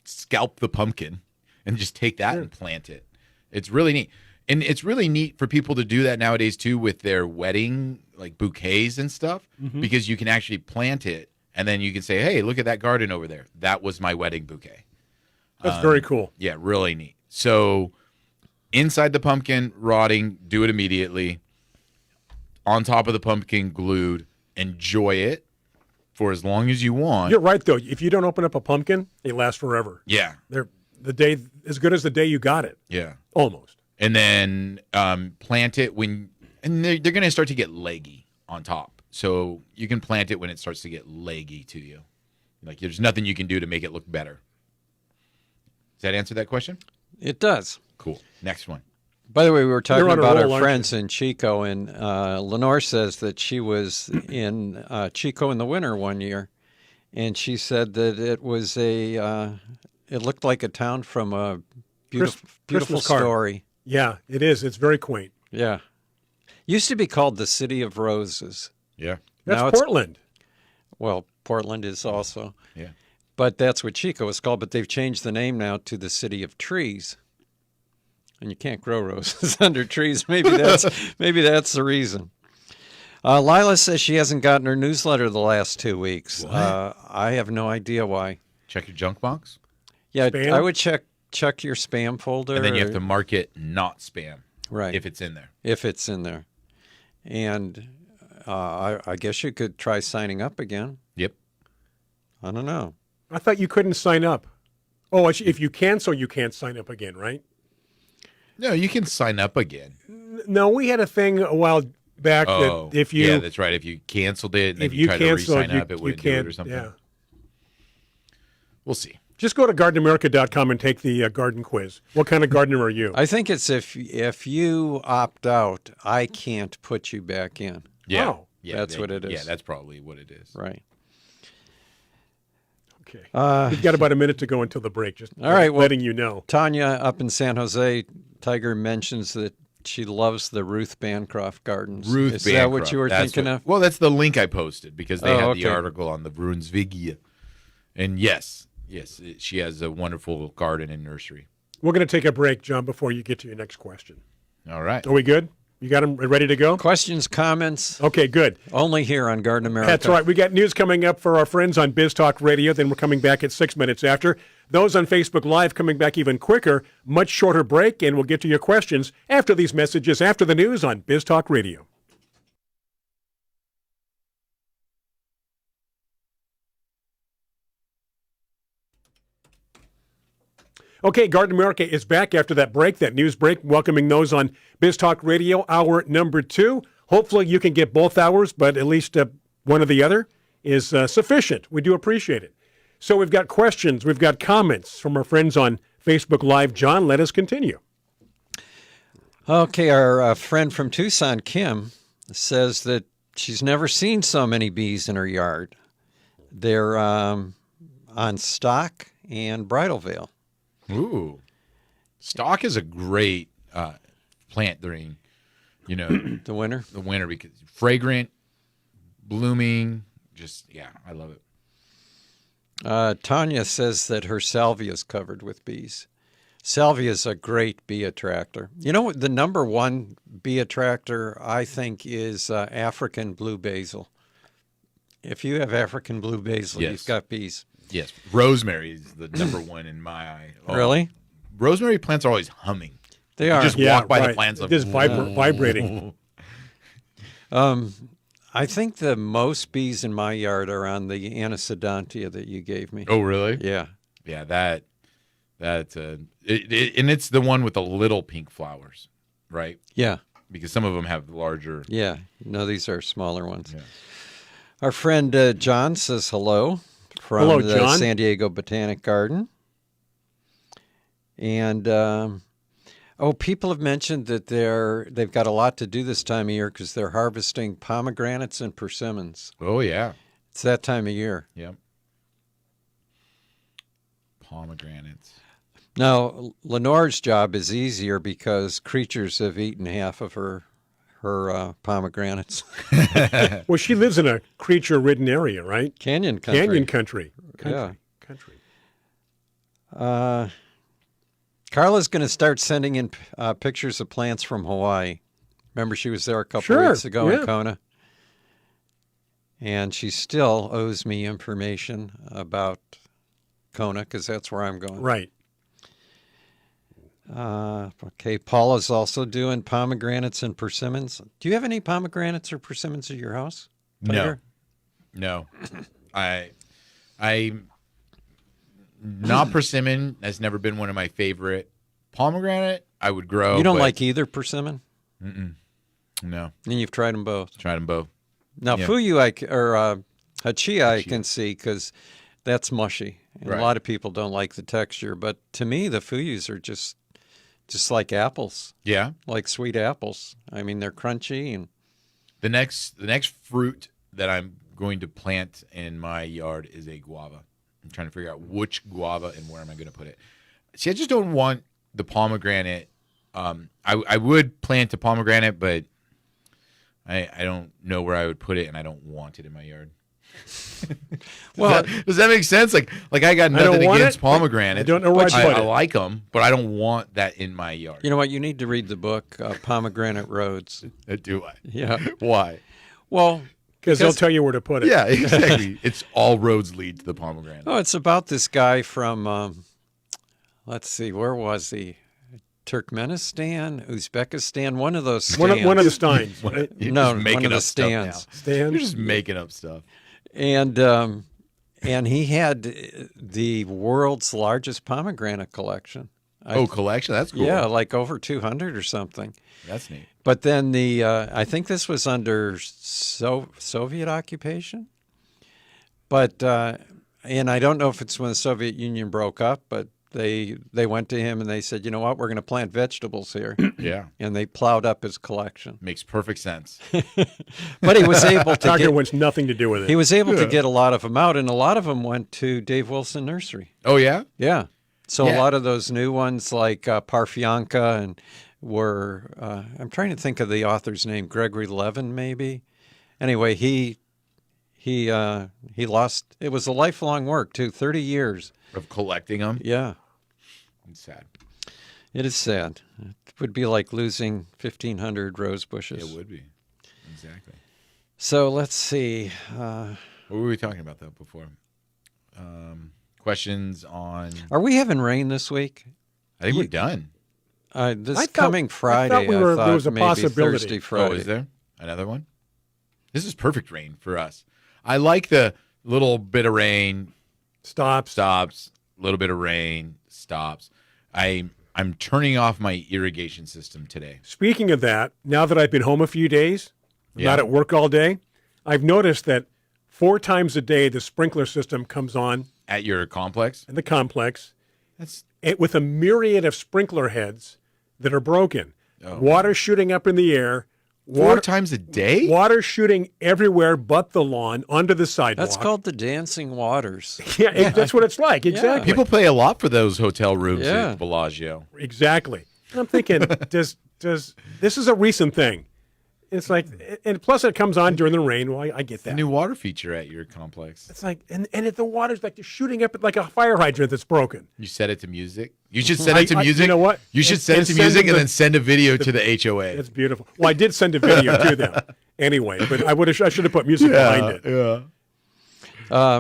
scalp the pumpkin and just take that and plant it. It's really neat. And it's really neat for people to do that nowadays too with their wedding like bouquets and stuff because you can actually plant it and then you can say, "Hey, look at that garden over there. That was my wedding bouquet." That's very cool. Yeah, really neat. So inside the pumpkin, rotting, do it immediately. On top of the pumpkin, glued. Enjoy it for as long as you want. You're right, though. If you don't open up a pumpkin, they last forever. Yeah, They're the day as good as the day you got it, yeah. almost. And then plant it when, and they're going to start to get leggy on top. So you can plant it when it starts to get leggy to you. Like there's nothing you can do to make it look better. Does that answer that question? It does. Cool. Next one. By the way, we were talking You're on a about roll, our aren't friends in Chico, and Lenore says that she was in Chico in the winter one year, and she said that it was it looked like a town from a beautiful Christmas card. story. Yeah, it is. It's very quaint. Yeah. Used to be called the City of Roses. Yeah. That's Now it's- Portland. Well, Portland is also. Yeah. But that's what Chico is called, but they've changed the name now to the City of Trees. And you can't grow roses under trees. Maybe that's the reason. Lila says she hasn't gotten her newsletter the last 2 weeks. I have no idea why. Check your junk box. Yeah, Spam? I would check your spam folder. And then you have or- to mark it not spam. Right. If it's in there. if it's in there. And I guess you could try signing up again. Yep. I don't know. I thought you couldn't sign up. Oh, if you cancel, you can't sign up again, right? No, you can sign up again. No, we had a thing a while back Oh, that if you yeah, that's right. If you canceled it and then if you you tried to cancel re-sign you, up, it you wouldn't do can't. it or something. Yeah, We'll see. just go to gardenamerica.com and take the garden quiz. What kind of gardener are you? I think it's if you opt out, I can't put you back in. Yeah. Oh. Yeah, That's what it is. Yeah, that's probably what it is. Right. Okay, we've got about a minute to go until the break. Just All right, well- letting you know. Tanya up in San Jose, Tiger mentions that she loves the Ruth Bancroft Gardens. Ruth Is that what Bancroft, you were that's thinking what- of? Well, that's the link I posted because they Oh, had okay. the article on the Brunsvigia. And yes, she has a wonderful garden and nursery. We're going to take a break, John, before you get to your next question. All right. Are we good? You got them ready to go? Questions, comments, Okay, good. only here on Garden America. That's right. We got news coming up for our friends on Biz Talk Radio. Then we're coming back at 6 minutes after. Those on Facebook Live coming back even quicker. Much shorter break, and we'll get to your questions after these messages, after the news on Biz Talk Radio. Okay, Garden America is back after that break, that news break, welcoming those on Biz Talk Radio, hour number 2. Hopefully you can get both hours, but at least one or the other is sufficient. We do appreciate it. So we've got questions, we've got comments from our friends on Facebook Live. John, let us continue. Okay, our friend from Tucson, Kim, says that she's never seen so many bees in her yard. They're on stock and bridal veil. Ooh. Stock is a great plant during, The winter? the winter because fragrant, blooming, I love it. Tanya says that her salvia is covered with bees. Salvia is a great bee attractor. You know what? The number one bee attractor, I think, is African blue basil. If you have African blue basil, Yes. you've got bees. Yes. Rosemary is the number one in my eye. Oh, Really? Rosemary plants are always humming. They are. Just walk by the plants like, Just vibrating. I think the most bees in my yard are on the Anisodontia that you gave me. Oh, really? Yeah. Yeah, and it's the one with the little pink flowers, right? Yeah. Because some of them have larger. Yeah. No, these are smaller ones. Yeah. Our friend John says hello from Hello, the John. San Diego Botanic Garden. And people have mentioned that they've got a lot to do this time of year because they're harvesting pomegranates and persimmons. Oh, yeah. It's that time of year. Yep. Pomegranates. Now, Lenore's job is easier because creatures have eaten half of her pomegranates. Well, she lives in a creature-ridden area, right? Canyon country. Canyon country. Yeah. Country. Carla's going to start sending in pictures of plants from Hawaii. Remember, she was there a couple Sure, weeks ago yeah. in Kona. And she still owes me information about Kona because that's where I'm going. Right. Okay, Paula's also doing pomegranates and persimmons. Do you have any pomegranates or persimmons at your house, Tiger? No. I not persimmon has never been one of my favorite. Pomegranate I would grow. You don't but like either persimmon? No. And you've tried them both. Tried them both. Now, Yeah. Fuyu Hachia I can see because that's mushy. And Right. a lot of people don't like the texture. But to me, the Fuyus are just like apples, Yeah. like sweet apples. I mean, they're crunchy. And The next fruit that I'm going to plant in my yard is a guava. I'm trying to figure out which guava and where am I going to put it. See, I just don't want the pomegranate. I would plant a pomegranate, but I don't know where I would put it, and I don't want it in my yard. Well, does that make sense? Like I got I don't nothing want against it, pomegranates. I don't know where I'd put I it. like them, but I don't want that in my yard. you know what? You need to read the book, Pomegranate Roads. Do I? Yeah. Why? Well, Because they'll tell you where to put it. Yeah, exactly. It's all roads lead to the pomegranate. oh, it's about this guy from, let's see, where was he? Turkmenistan, Uzbekistan, one of those stands. One of the Steins. Right? You're No, just making one of the up stuff now. stands. Stands? You're just making up stuff. And he had the world's largest pomegranate collection. Collection? That's cool. Yeah, like over 200 or something. That's neat. But then I think this was under Soviet occupation. But and I don't know if it's when the Soviet Union broke up, but they went to him and they said, you know what, we're going to plant vegetables here. Yeah. And they plowed up his collection. Makes perfect sense. But he was able to Tucker get, wants nothing to do with it. he was able to get a lot of them out, and a lot of them went to Dave Wilson Nursery. Oh, yeah? Yeah. So Yeah. a lot of those new ones like Parfianka and were, I'm trying to think of the author's name, Gregory Levin maybe. Anyway, he lost, it was a lifelong work too, 30 years. Of collecting them? Yeah, It's sad. it is sad. It would be like losing 1,500 rose bushes. It would be. Exactly. So let's see. What were we talking about, though, before? Questions on... Are we having rain this week? I think we're done. This I thought- coming Friday, I thought there was a maybe possibility. Thursday, Oh, Friday. is there? Another one? This is perfect rain for us. I like the little bit of rain, Stops. stops, little bit of rain, stops. I'm turning off my irrigation system today. Speaking of that, now that I've been home a few days, Yeah. not at work all day, I've noticed that 4 times a day the sprinkler system comes on At your complex? in the complex, That's with a myriad of sprinkler heads that are broken. Oh. Water shooting up in the air. 4 times a day? Water shooting everywhere but the lawn, onto the sidewalk. That's called the dancing waters. Yeah, that's what it's like. Exactly. People pay a lot for those hotel rooms Yeah. at Bellagio. Exactly. And I'm thinking, does this is a recent thing? It's like, and plus it comes on during the rain. Well, I get The that. new water feature at your complex. It's like, and the water's like just shooting up at like a fire hydrant that's broken. You set it to music? You should set it to music. You know what? You should set it to send music them and then send a video to the HOA. It's beautiful. Well, I did send a video to them anyway, but I should have put music behind it. Yeah.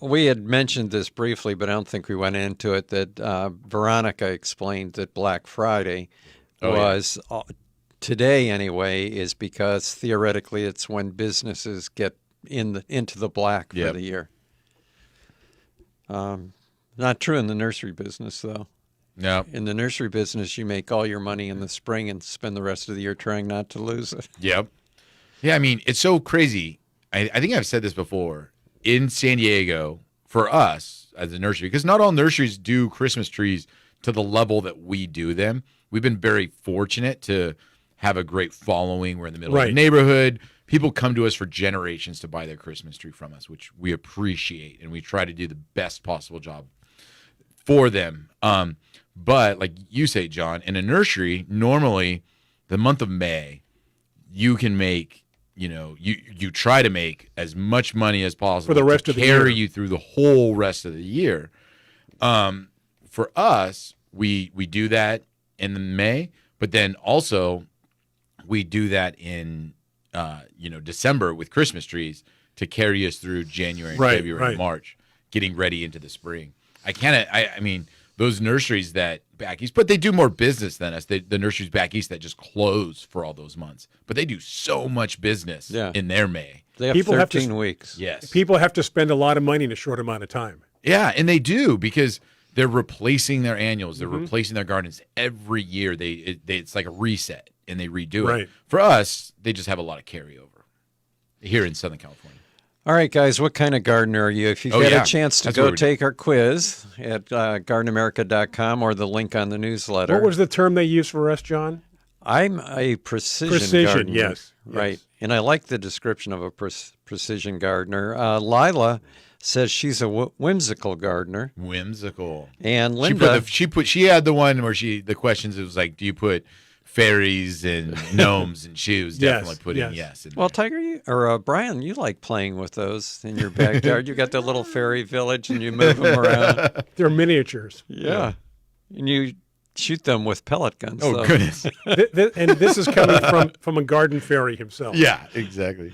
We had mentioned this briefly, but I don't think we went into it, that Veronica explained that Black Friday was, today anyway, is because theoretically it's when businesses get into the black for the year. Not true in the nursery business, though. No. In the nursery business, you make all your money in the spring and spend the rest of the year trying not to lose it. Yep. Yeah, I mean, it's so crazy. I think I've said this before. In San Diego, for us as a nursery, because not all nurseries do Christmas trees to the level that we do them. We've been very fortunate to have a great following. We're in the middle of the neighborhood. People come to us for generations to buy their Christmas tree from us, which we appreciate, and we try to do the best possible job for them. But like you say, John, in a nursery, normally the month of May, you can make, you try to make as much money as possible For the rest to of the year. carry you through the whole rest of the year. For us, we do that in May, but then also we do that in December with Christmas trees to carry us through January, February, and March, getting ready into the spring. I mean, those nurseries that back east, but they do more business than us. The nurseries back east that just close for all those months, but they do so much business in their May. They have People have 13 to- weeks. Yes. People have to spend a lot of money in a short amount of time. Yeah, and they do because they're replacing their annuals. They're replacing their gardens every year. It's like a reset, and they redo it. Right. For us, they just have a lot of carryover here in Southern California. All right, guys, what kind of gardener are you? If you've got a chance to That's go what we're take our quiz at gardenamerica.com or the link on the newsletter. What was the term they used for us, John? I'm a precision gardener. Yes. Right. And I like the description of a precision gardener. Lila says she's a whimsical gardener. Whimsical. And Linda, She had the one where the questions, it was like, do you put fairies and gnomes, and she was definitely putting yes. In well, there. Tiger, Brian, you like playing with those in your backyard. You got the little fairy village and you move them around. They're miniatures. Yeah. And you shoot them with pellet guns. Oh, so. goodness. And this is coming from a garden fairy himself. Yeah, exactly.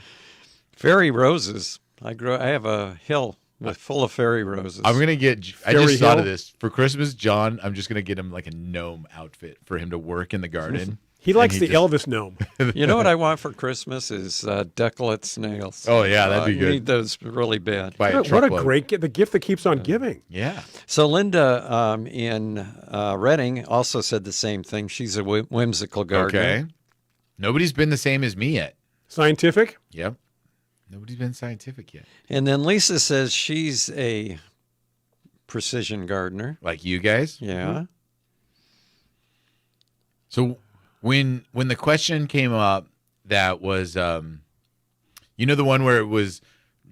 Fairy roses. I have a hill full of fairy roses. I'm gonna get. I Fairy just thought of Hill? this for Christmas, John. I'm just gonna get him like a gnome outfit for him to work in the garden. He likes And the Elvis gnome. You know what I want for Christmas is decolate snails. Oh, yeah, that'd be I good. need those really bad. By a What a truckload. great gift. The gift that keeps on giving. Yeah. So Linda in Reading also said the same thing. She's a whimsical gardener. Okay. Nobody's been the same as me yet. Scientific? Yep. Nobody's been scientific yet. And then Lisa says she's a precision gardener. Like you guys. Yeah. So when the question came up, that was, the one where it was,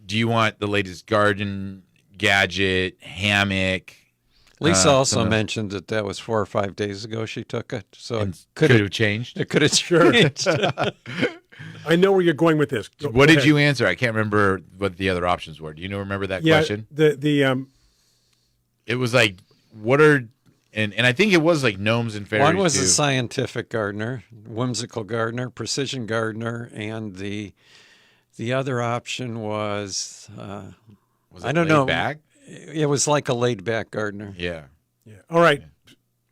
do you want the latest garden gadget, hammock? Lisa also something- mentioned that was 4 or 5 days ago she took it. So And it could have changed. it could have changed. I know where you're going with this. What did you answer? I can't remember what the other options were. Do you remember that question? It was like, what are, and I think it was like gnomes and fairies One was too. a scientific gardener, whimsical gardener, precision gardener, and the other option was Was it I don't laid know. back? It was like a laid back gardener. Yeah. All right.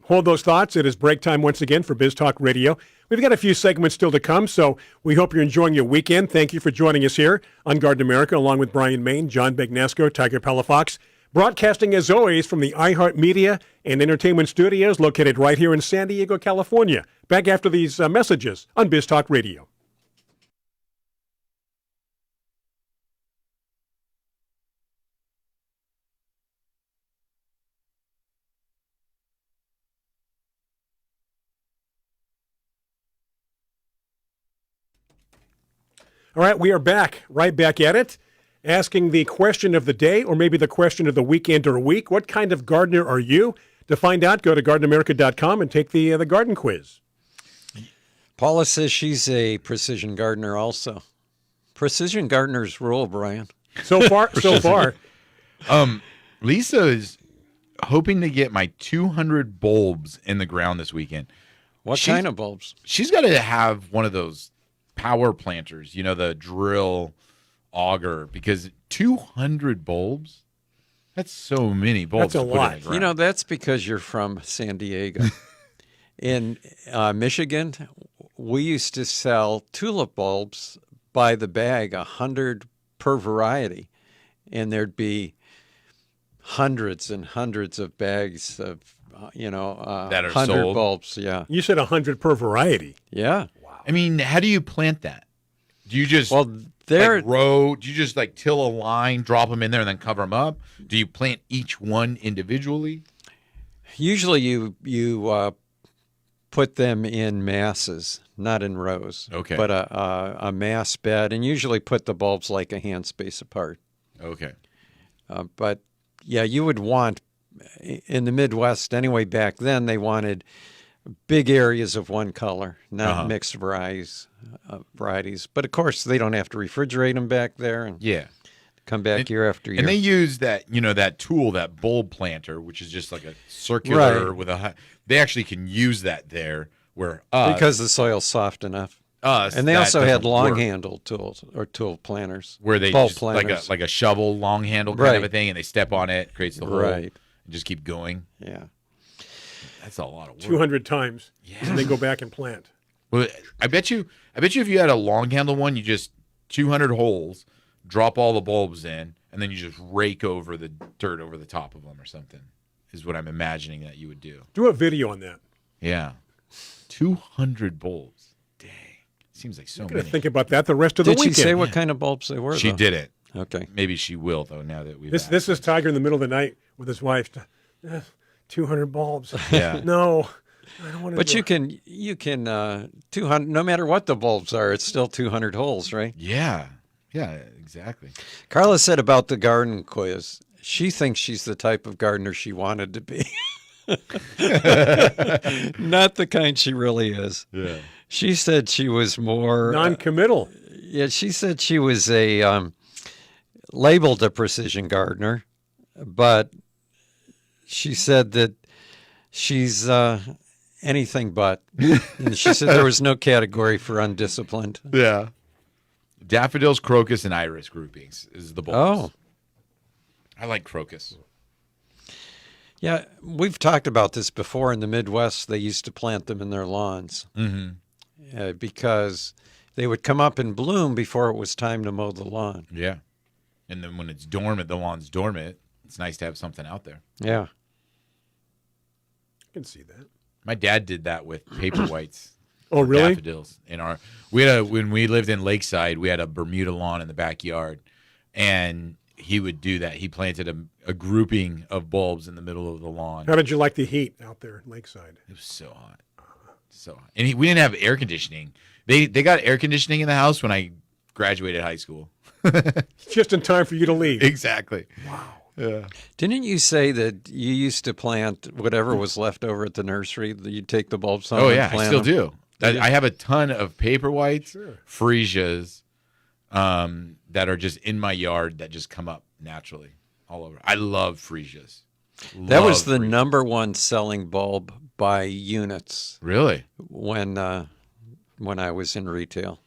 Hold those thoughts. It is break time once again for Biz Talk Radio. We've got a few segments still to come, so we hope you're enjoying your weekend. Thank you for joining us here on Garden America, along with Brian Main, John Begnasco, Tiger Palafox, broadcasting as always from the iHeartMedia and Entertainment Studios located right here in San Diego, California. Back after these messages on Biz Talk Radio. All right, we are back, right back at it, asking the question of the day, or maybe the question of the weekend or week. What kind of gardener are you? To find out, go to gardenamerica.com and take the garden quiz. Paula says she's a precision gardener also. Precision gardeners rule, Brian. So far. Lisa is hoping to get my 200 bulbs in the ground this weekend. What kind of bulbs? She's got to have one of those power planters, the drill auger, because 200 bulbs, that's so many bulbs. That's a lot. That's because you're from San Diego. In Michigan, we used to sell tulip bulbs by the bag, 100 per variety, and there'd be hundreds and hundreds of bags of, that are 100 sold. bulbs. Yeah. You said 100 per variety. Yeah. I mean, how do you plant that? Do you just they're do you just till a line, drop them in there, and then cover them up? Do you plant each one individually? usually you put them in masses, not in rows. Okay. But a mass bed, and usually put the bulbs like a hand space apart. Okay. But yeah, you would want, in the Midwest anyway, back then they wanted big areas of one color, not mixed varieties. But of course, they don't have to refrigerate them back there and come back year after year. And they use that, that tool, that bulb planter, which is just like a circular with a. They actually can use that there, where because the soil's soft enough. And they also had long-handled tools or tool planters, where they bulb just, planters. like a shovel, long handle kind of a thing, and they step on it, creates the hole, and just keep going. Yeah, that's a lot of work. 200 times, and they go back and plant. Well, I bet you, if you had a long handle one, you just 200 holes, drop all the bulbs in, and then you just rake over the dirt over the top of them or something. Is what I'm imagining that you would do. Do a video on that. Yeah, 200 bulbs. Dang, seems like so many. Think about that the rest of the weekend. Did she say what kind of bulbs they were? She didn't. Okay. Maybe she will though. Now that we've this is Tiger in the middle of the night with his wife. 200 bulbs. Yeah. No, I don't want to. But you can 200. No matter what the bulbs are, it's still 200 holes, right? Yeah. Yeah. Exactly. Carla said about the garden quiz. She thinks she's the type of gardener she wanted to be. Not the kind she really is. Yeah. She said she was more non-committal. Yeah, she said she was a labeled a precision gardener, but she said that she's anything but. And she said there was no category for undisciplined. Yeah. Daffodils, crocus, and iris groupings is the bulbs. Oh. I like crocus. Yeah, we've talked about this before. In the Midwest, they used to plant them in their lawns because they would come up and bloom before it was time to mow the lawn. Yeah. And then when it's dormant, the lawn's dormant, it's nice to have something out there. Yeah. I can see that. My dad did that with paper whites. Oh, really? Daffodils. When we lived in Lakeside, we had a Bermuda lawn in the backyard, and he would do that. He planted a grouping of bulbs in the middle of the lawn. How did you like the heat out there in Lakeside? It was so hot. So hot. And we didn't have air conditioning. They got air conditioning in the house when I graduated high school. Just in time for you to leave. Exactly. Wow. Yeah. Didn't you say that you used to plant whatever was left over at the nursery? That you'd take the bulbs home? Oh, yeah. And plant I still them? do. I have a ton of paper whites, freesias, that are just in my yard that just come up naturally all over. I love freesias. That was the number one selling bulb by units. Really? When I was in retail.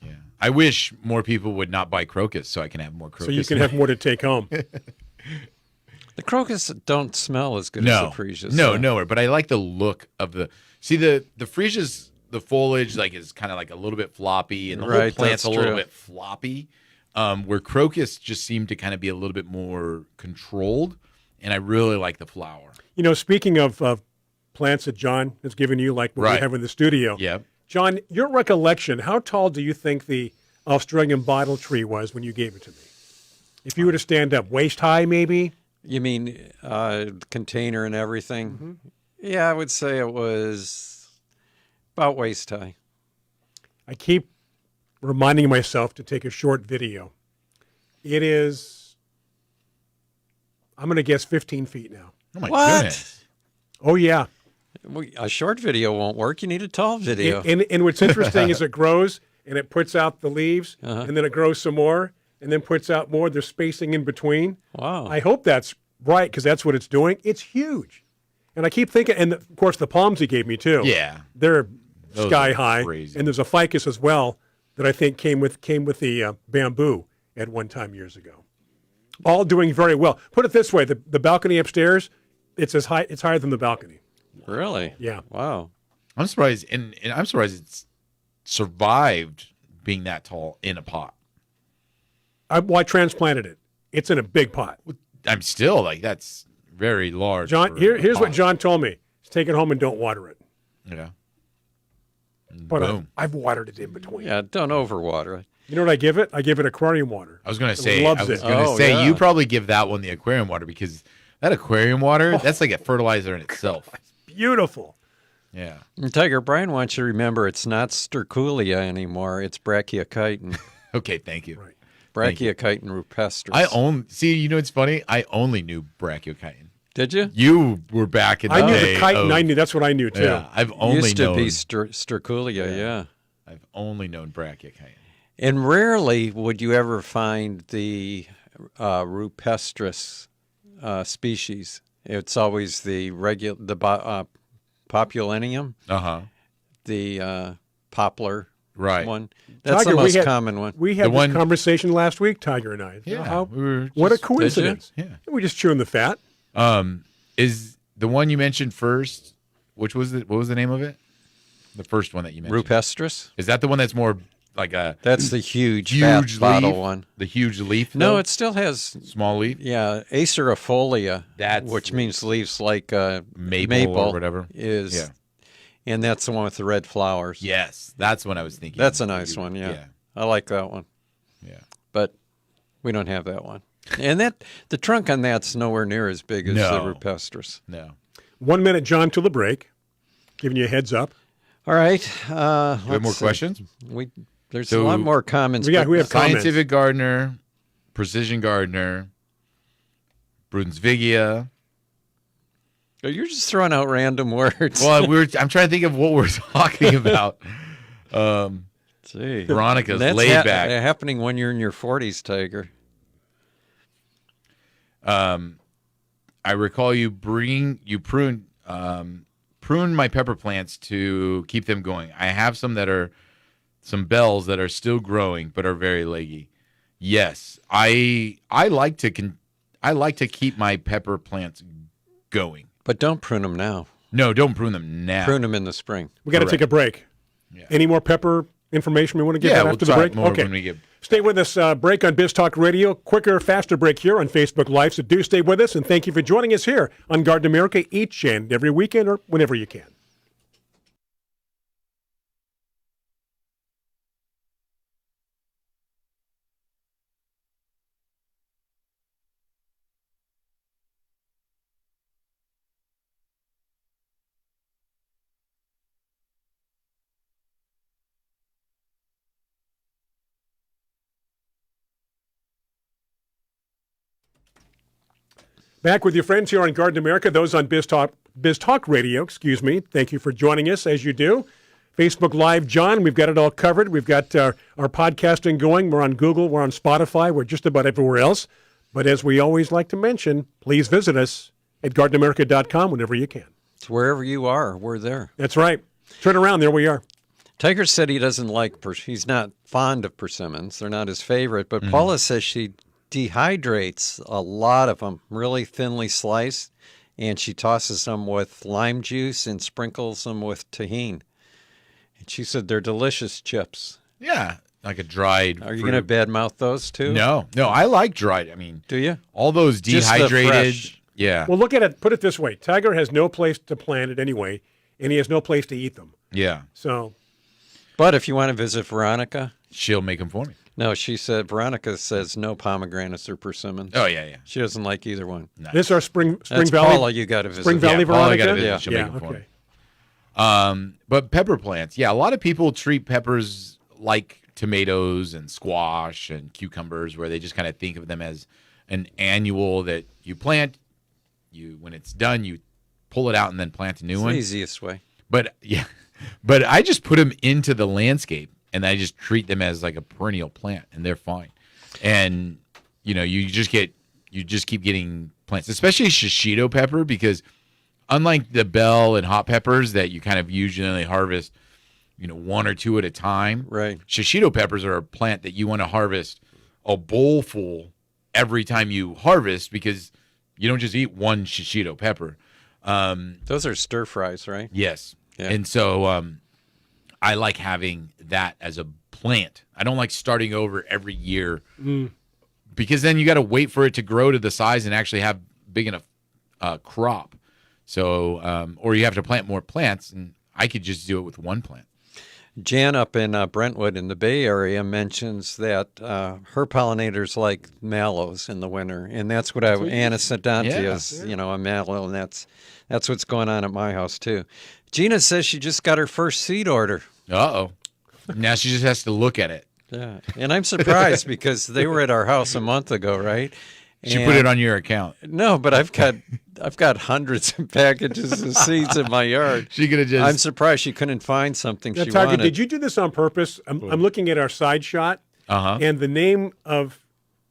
Yeah. I wish more people would not buy crocus so I can have more crocus. So you can have more to take home. The crocus don't smell as good as the freesias. No, but I like the look of the. See the freesias, the foliage is kind of like a little bit floppy, and the whole plant's a little bit floppy. Where crocus just seemed to kind of be a little bit more controlled, and I really like the flower. Speaking of plants that John has given you, like what we have in the studio. Yeah. John, your recollection, how tall do you think the Australian bottle tree was when you gave it to me? If you were to stand up, waist high maybe? You mean container and everything? Mm-hmm. Yeah, I would say it was about waist high. I keep reminding myself to take a short video. It is, I'm going to guess 15 feet now. Oh my What? goodness. Oh, yeah. A short video won't work. You need a tall video. And what's interesting is it grows and it puts out the leaves, and then it grows some more, and then puts out more. There's spacing in between. Wow. I hope that's right, because that's what it's doing. It's huge. And I keep thinking, and of course the palms he gave me too. Yeah. They're Those sky are high. crazy. And there's a ficus as well that I think came with the bamboo at one time years ago. All doing very well. Put it this way: the balcony upstairs, it's higher than the balcony. Really? Yeah. Wow. I'm surprised, and I'm surprised it's survived being that tall in a pot. I transplanted it. It's in a big pot. I'm still like, that's very large. John, for here's a what pot. John told me: take it home and don't water it. Yeah. But Boom. I've watered it in between. Yeah, don't overwater it. You know what I give it? I give it aquarium water. I was gonna It say, loves it. Oh, yeah. you probably give that one the aquarium water, because that aquarium water, that's like a fertilizer in itself. Beautiful. Yeah. And Tiger Brian wants you to remember it's not sterculia anymore. It's brachiochitin. Okay, thank you. Right. Thank you. Brachiochitin rupestris. See, you know what's funny? I only knew brachiochitin. Did you? You were back in the I knew day the chitin. of- I knew that's what I knew too. Yeah, I've only Used to known. be sterculia, yeah. I've only known brachiochitin. And rarely would you ever find the rupestris species. It's always the populinium, the poplar Right. one. That's Tiger, the we most had- common one. We had The this one- conversation last week, Tiger and I. Yeah, How- we were what a just- coincidence. Yeah. We just chewing the fat. Is the one you mentioned first? Which was it? What was the name of it? The first one that you mentioned. Rupestris? Is that the one that's more like a That's the huge huge fat bottle leaf? one. The huge leaf? No, though? it still has, small leaf. acerifolia, That's which means leaves like Maple or whatever. Is, Yeah. and that's the one with the red flowers. Yes, that's what I was thinking. That's a nice one, yeah. I like that one. Yeah. But we don't have that one. And the trunk on that's nowhere near as big as the No. rupestris. No. 1 minute, John, till the break. Giving you a heads up. All right. Do we have more questions? There's So- a lot more comments. Yeah, but- we have comments. Scientific gardener, precision gardener, Brunsvigia. You're just throwing out random words. Well, I'm trying to think of what we're talking about. Gee. Veronica's That's laid back. happening when you're in your 40s, Tiger. I recall you prune my pepper plants to keep them going. I have some bells that are still growing but are very leggy. Yes, I like to keep my pepper plants going. But don't prune them now. No, don't prune them now. Prune them in the spring. We got to take a break. Yeah. Any more pepper information we want to get Yeah, that we'll after the talk break? more Okay. when we get. Stay with us. Break on Biz Talk Radio. Quicker, faster break here on Facebook Live. So do stay with us, and thank you for joining us here on Garden America each and every weekend or whenever you can. Back with your friends here on Garden America, those on Biz Talk Radio, excuse me. Thank you for joining us as you do. Facebook Live, John, we've got it all covered. We've got our podcasting going. We're on Google. We're on Spotify. We're just about everywhere else. But as we always like to mention, please visit us at gardenamerica.com whenever you can. It's wherever you are, we're there. That's right. Turn around. There we are. Tiger said he doesn't like, he's not fond of persimmons. They're not his favorite. But Paula says she dehydrates a lot of them, really thinly sliced, and she tosses them with lime juice and sprinkles them with tahini. And she said they're delicious chips. Yeah, like a dried. Are you fruit. going to badmouth those too? No, I like dried. I mean, Do you? all those Just the dehydrated. fresh. Yeah, Well, look at it. Put it this way. Tiger has no place to plant it anyway, and he has no place to eat them. yeah. So But if you want to visit Veronica, She'll make them for me. no, Veronica says no pomegranates or persimmons. Oh yeah. She doesn't like either one. Nice. this is our Spring That's Valley. Paula you got to visit. Spring Valley Yeah, Paula, I Veronica? gotta visit. Yeah. She'll Yeah, make them for okay. me. But pepper plants, yeah, a lot of people treat peppers like tomatoes and squash and cucumbers, where they just kind of think of them as an annual that you plant. When it's done, you pull it out and then plant a new one. The easiest way. But I just put them into the landscape and I just treat them as like a perennial plant, and they're fine. And you just keep getting plants, especially shishito pepper, because unlike the bell and hot peppers that you kind of usually harvest, one or two at a time, right? Shishito peppers are a plant that you want to harvest a bowl full every time you harvest, because you don't just eat one shishito pepper. Those are stir fries, right? Yes. Yeah. And so I like having that as a plant. I don't like starting over every year because then you got to wait for it to grow to the size and actually have big enough crop. So, or you have to plant more plants, and I could just do it with one plant. Jan up in Brentwood in the Bay Area mentions that her pollinators like mallows in the winter, and that's what Anna Sedantia is, a mallow, and that's what's going on at my house too. Gina says she just got her first seed order. Uh-oh. Now she just has to look at it. Yeah, and I'm surprised because they were at our house a month ago, right? She put it on your account. No, but I've got hundreds of packages of seeds in my yard. She could have just. I'm surprised she couldn't find something she Tiger, wanted. did you do this on purpose? I'm looking at our side shot, and the name of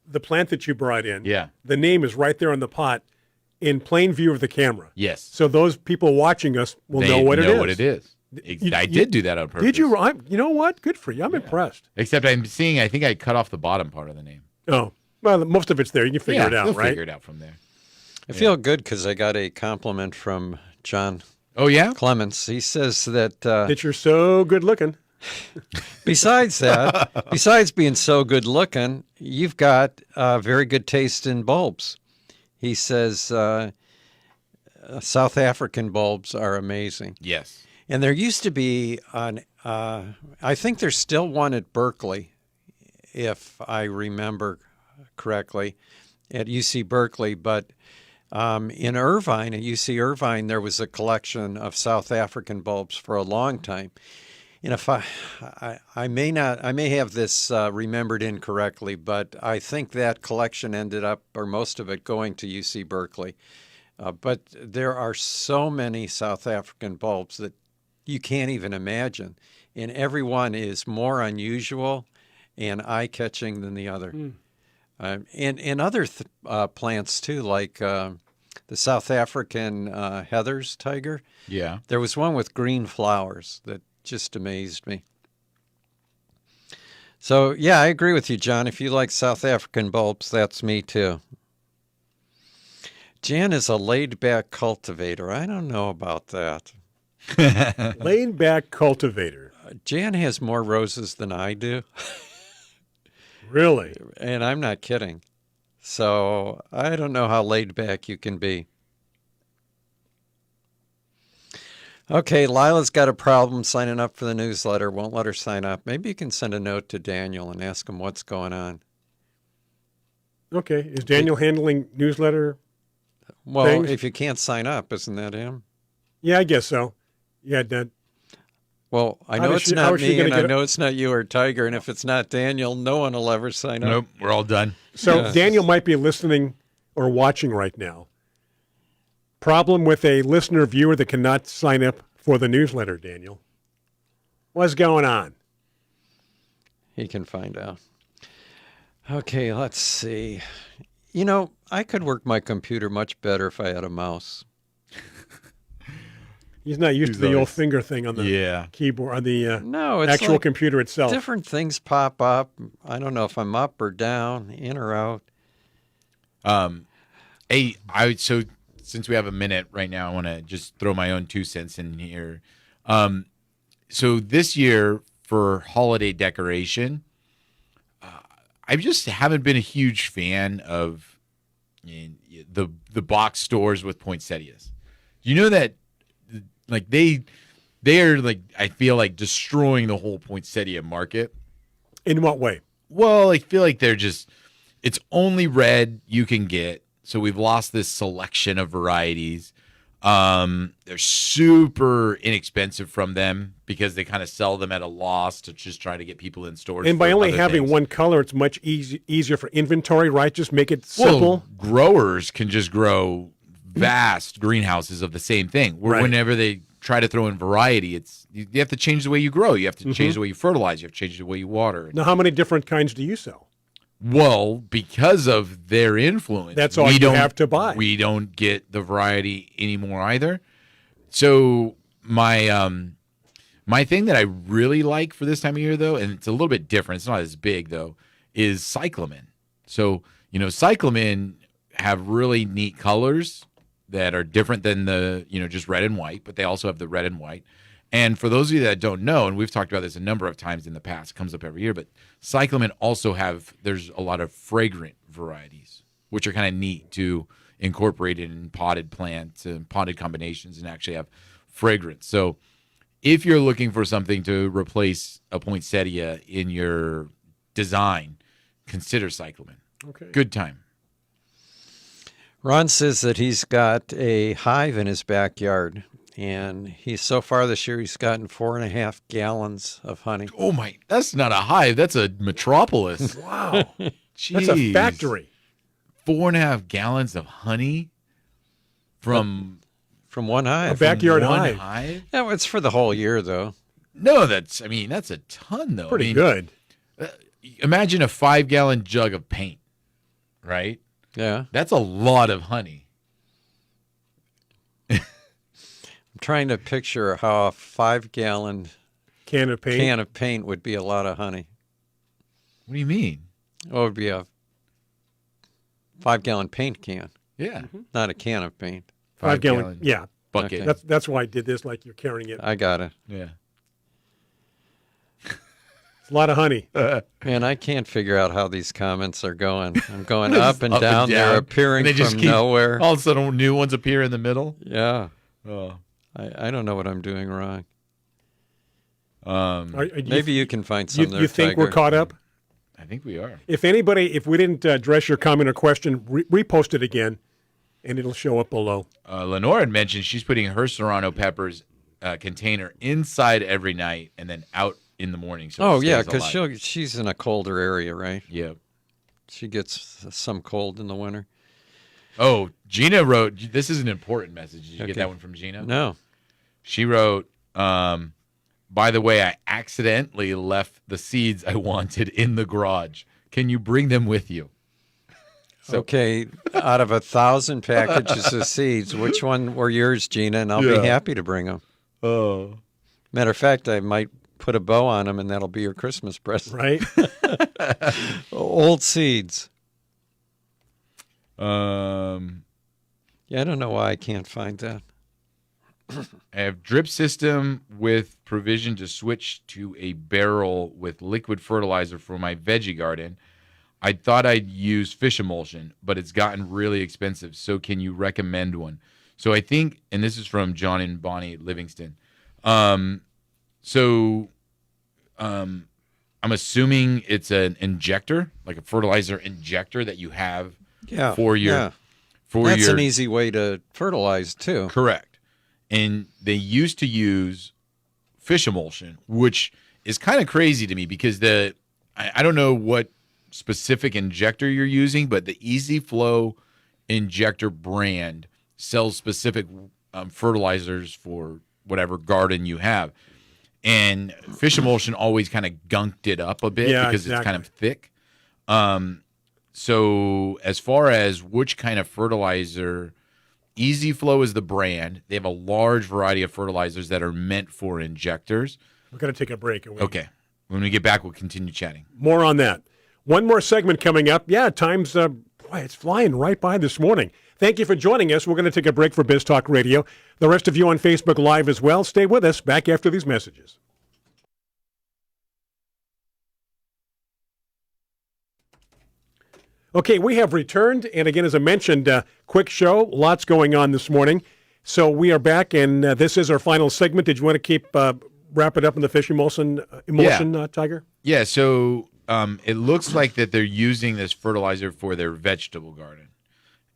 the plant that you brought in. Yeah. The name is right there on the pot, in plain view of the camera. Yes. So those people watching us will know what it is. Know what it is. I did do that on purpose. Did you? You know what? Good for you. I'm impressed. Except I think I cut off the bottom part of the name. Oh. Well, most of it's there. You can figure it out, they'll right? Figure it out from there. I feel good because I got a compliment from John. Oh, yeah? Clements. He says that that you're so good looking. Besides that, besides being so good looking, you've got very good taste in bulbs. He says South African bulbs are amazing. Yes. And there used to be I think there's still one at Berkeley, if I remember correctly, at UC Berkeley. But in Irvine, at UC Irvine, there was a collection of South African bulbs for a long time. And if I may have this remembered incorrectly, but I think that collection ended up, or most of it, going to UC Berkeley. But there are so many South African bulbs that you can't even imagine. And every one is more unusual and eye-catching than the other. And other plants, too, like the South African heathers, Tiger. Yeah. There was one with green flowers that just amazed me. So, yeah, I agree with you, John. If you like South African bulbs, that's me, too. Jan is a laid-back cultivator. I don't know about that. Laid-back cultivator. Jan has more roses than I do. Really? And I'm not kidding. So I don't know how laid back you can be. Okay, Lila's got a problem signing up for the newsletter. Won't let her sign up. Maybe you can send a note to Daniel and ask him what's going on. Okay. Is Daniel handling newsletter things? If you can't sign up, isn't that him? Yeah, I guess so. Yeah, Dad. Well, I know it's not me, and I know it's not you or Tiger, and if it's not Daniel, no one will ever sign up. Nope, we're all done. So Daniel might be listening or watching right now. Problem with a listener viewer that cannot sign up for the newsletter, Daniel. What's going on? He can find out. Okay, let's see. You know, I could work my computer much better if I had a mouse. He's not used to the old finger thing on the keyboard, on the it's actual like computer itself. Different things pop up. I don't know if I'm up or down, in or out. So since we have a minute right now, I want to just throw my own 2 cents in here. So this year for holiday decoration, I just haven't been a huge fan of the box stores with poinsettias. You know that, like they are like, I feel like destroying the whole poinsettia market. In what way? Well, I feel like it's only red you can get. So we've lost this selection of varieties. They're super inexpensive from them because they kind of sell them at a loss to just try to get people in stores. And by for only other having things. one color, it's much easier for inventory, right? Just make it simple. Well, growers can just grow vast greenhouses of the same thing. Where Right. whenever they try to throw in variety, you have to change the way you grow. You have to change the way you fertilize. You have to change the way you water. Now, how many different kinds do you sell? Well, because of their influence, That's all we you don't have to buy. We don't get the variety anymore either. So my thing that I really like for this time of year, though, and it's a little bit different, it's not as big, though, is cyclamen. So, cyclamen have really neat colors that are different than the, just red and white, but they also have the red and white. And for those of you that don't know, and we've talked about this a number of times in the past, it comes up every year, but cyclamen also there's a lot of fragrant varieties, which are kind of neat to incorporate in potted plants and potted combinations and actually have fragrance. So if you're looking for something to replace a poinsettia in your design, consider cyclamen. Okay. Good time. Ron says that he's got a hive in his backyard, and so far this year he's gotten 4.5 gallons of honey. Oh my, that's not a hive. That's a metropolis. Wow. Jeez. That's a factory. 4.5 gallons of honey from From one hive. A backyard one hive. Yeah, well, it's for the whole year, though. No, that's a ton, though. Pretty good. Imagine a 5-gallon jug of paint, right? Yeah. That's a lot of honey. I'm trying to picture how a 5-gallon Can of paint. can of paint would be a lot of honey. What do you mean? Oh, it would be a 5-gallon paint can, Yeah. not a can of paint. 5-gallon. Yeah. bucket. Okay. That's why I did this, like you're carrying it. I got it. Yeah. It's a lot of honey. Man, I can't figure out how these comments are going. I'm going It's up and down. They're appearing And they just from keep- nowhere. All of a sudden, new ones appear in the middle. Yeah. Oh. I don't know what I'm doing wrong. Maybe Maybe you can find some there, you think we're Tiger. caught up? I think we are. If we didn't address your comment or question, repost it again, and it'll show up below. Lenore had mentioned she's putting her serrano peppers container inside every night and then out in the morning. So Oh, it yeah, stays alive. because she's in a colder area, right? Yep. She gets some cold in the winter. Oh, Gina wrote, this is an important message. Did you Okay. get that one from Gina? No. She wrote, by the way, I accidentally left the seeds I wanted in the garage. Can you bring them with you? So- Okay, out of 1,000 packages of seeds, which one were yours, Gina? And I'll Yeah. be happy to bring them. Oh. Matter of fact, I might put a bow on them, and that'll be your Christmas present. Right? Old seeds. I Yeah, I don't know why I can't find that. have drip system with provision to switch to a barrel with liquid fertilizer for my veggie garden. I thought I'd use fish emulsion, but it's gotten really expensive. So can you recommend one? So I think, and this is from John and Bonnie Livingston. I'm assuming it's an injector, like a fertilizer injector that you have Yeah. for your yeah. for That's your an easy way to fertilize, too. correct. And they used to use fish emulsion, which is kind of crazy to me because I don't know what specific injector you're using, but the Easy Flow injector brand sells specific fertilizers for whatever garden you have. And fish emulsion always kind of gunked it up a bit Yeah, because it's kind exactly. of thick. So as far as which kind of fertilizer, Easy Flow is the brand. They have a large variety of fertilizers that are meant for injectors. We're going to take a break. Okay. When we get back, we'll continue chatting. More on that. One more segment coming up. Yeah, time's, it's flying right by this morning. Thank you for joining us. We're going to take a break for Biz Talk Radio. The rest of you on Facebook Live as well. Stay with us. Back after these messages. Okay, we have returned. And again, as I mentioned, quick show. Lots going on this morning. So we are back, and this is our final segment. Did you want to keep wrap it up in the fish emulsion, Tiger? Yeah, so it looks like that they're using this fertilizer for their vegetable garden.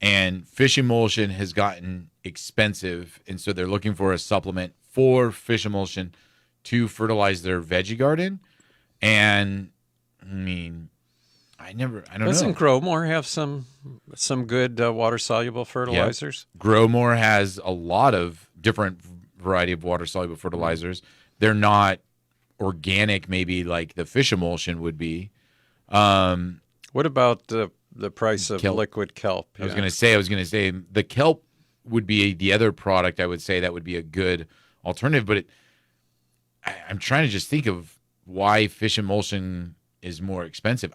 and fish emulsion has gotten expensive, and so they're looking for a supplement for fish emulsion to fertilize their veggie garden. And I mean, I don't Doesn't know. Growmore have some good water soluble fertilizers? Growmore has a lot of different variety of water soluble fertilizers. They're not organic, maybe like the fish emulsion would be. What about the price of Kelp. liquid kelp? I was going to say the kelp would be the other product I would say that would be a good alternative. But I'm trying to just think of why fish emulsion is more expensive.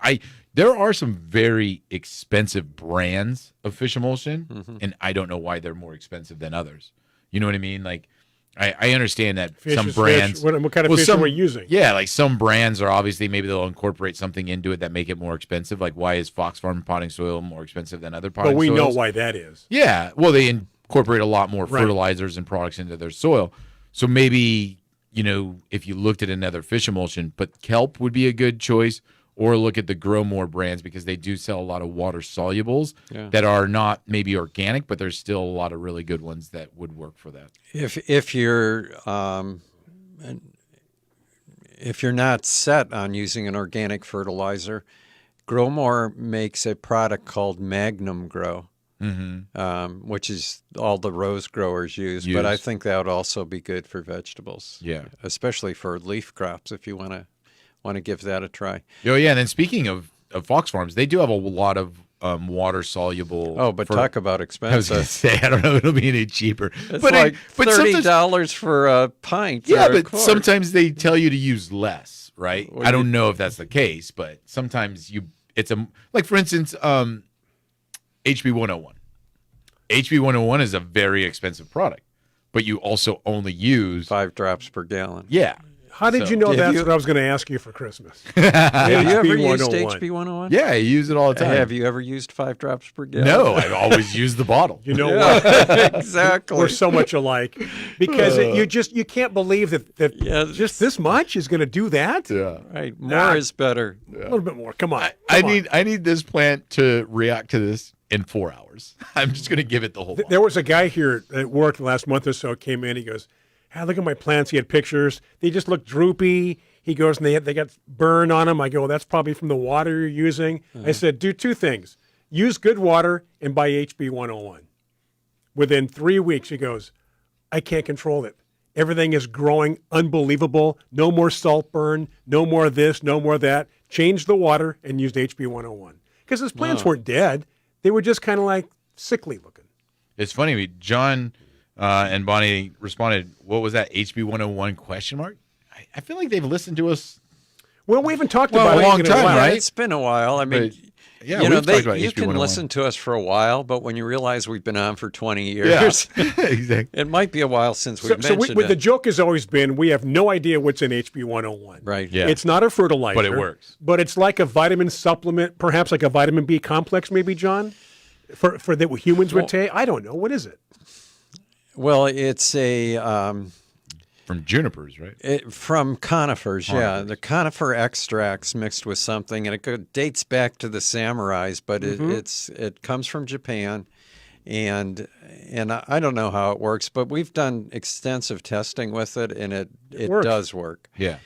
There are some very expensive brands of fish emulsion, and I don't know why they're more expensive than others. You know what I mean? Like, I understand that Fish some is brands. fish. What kind of fish are we using? Yeah, like some brands are obviously maybe they'll incorporate something into it that make it more expensive. Like, why is Fox Farm potting soil more expensive than other potting But we soils? know why that is. Yeah, well, they incorporate a lot more Right. fertilizers and products into their soil. So maybe, if you looked at another fish emulsion, but kelp would be a good choice, or look at the Growmore brands because they do sell a lot of water solubles that are not maybe organic, but there's still a lot of really good ones that would work for that. If you're not set on using an organic fertilizer, Growmore makes a product called Magnum Grow, which is all the rose growers use. But I think that would also be good for vegetables. Yeah. Especially for leaf crops if you want to give that a try. Oh, yeah. And then speaking of Fox Farms, they do have a lot of water soluble. Oh, but talk about I was going to expensive. say, I don't know, it'll be any cheaper. It's but like sometimes- $30 for a pint. Yeah, or a but quart. sometimes they tell you to use less, right? Well, I don't know if that's the case, but sometimes like for instance, HB 101. HB 101 is a very expensive product, but you also only use 5 drops per gallon. yeah. How did So- you know Have that's you- what I was going to ask you for Christmas? Have you ever HB used 101. HB 101? Yeah, I use it all the time. Have you ever used 5 drops per gallon? No, I always use the bottle. You know what? Exactly. We're so much alike because you can't believe that Yeah, just this much is going to do that. Yeah. Right. More is better. A little bit more. Come on. I Come on. need this plant to react to this in 4 hours. I'm just going to give it the whole. There was a guy here at work the last month or so came in. He goes, "Ah, look at my plants." He had pictures. They just look droopy. He goes, and they got burn on them. I go, well, that's probably from the water you're using. I said, do 2 things. Use good water and buy HB 101. Within 3 weeks, he goes, I can't control it. Everything is growing unbelievable. No more salt burn. No more this. No more that. Changed the water and used HB 101. Because his plants weren't dead. They were just kind of like sickly looking. It's funny. John and Bonnie responded. What was that? HB 101 question mark? I feel like they've listened to us. Well, we haven't talked Well, about a it long in time, while. right? It's been a while. I mean, But, yeah, you know, we've talked about you HB can 101. listen to us for a while, but when you realize we've been on for 20 years, exactly. it might be a while since we've So mentioned the it. joke has always been we have no idea what's in HB 101. Right. Yeah. It's not a fertilizer. But it works. But it's like a vitamin supplement, perhaps like a vitamin B complex, maybe, John, for that humans would take. I don't know. What is it? Well, it's a From junipers, right? from conifers, yeah. Conifers. The conifer extracts mixed with something, and it dates back to the samurais, but it comes from Japan, and I don't know how it works, but we've done extensive testing with it, and it works. does work. Yeah.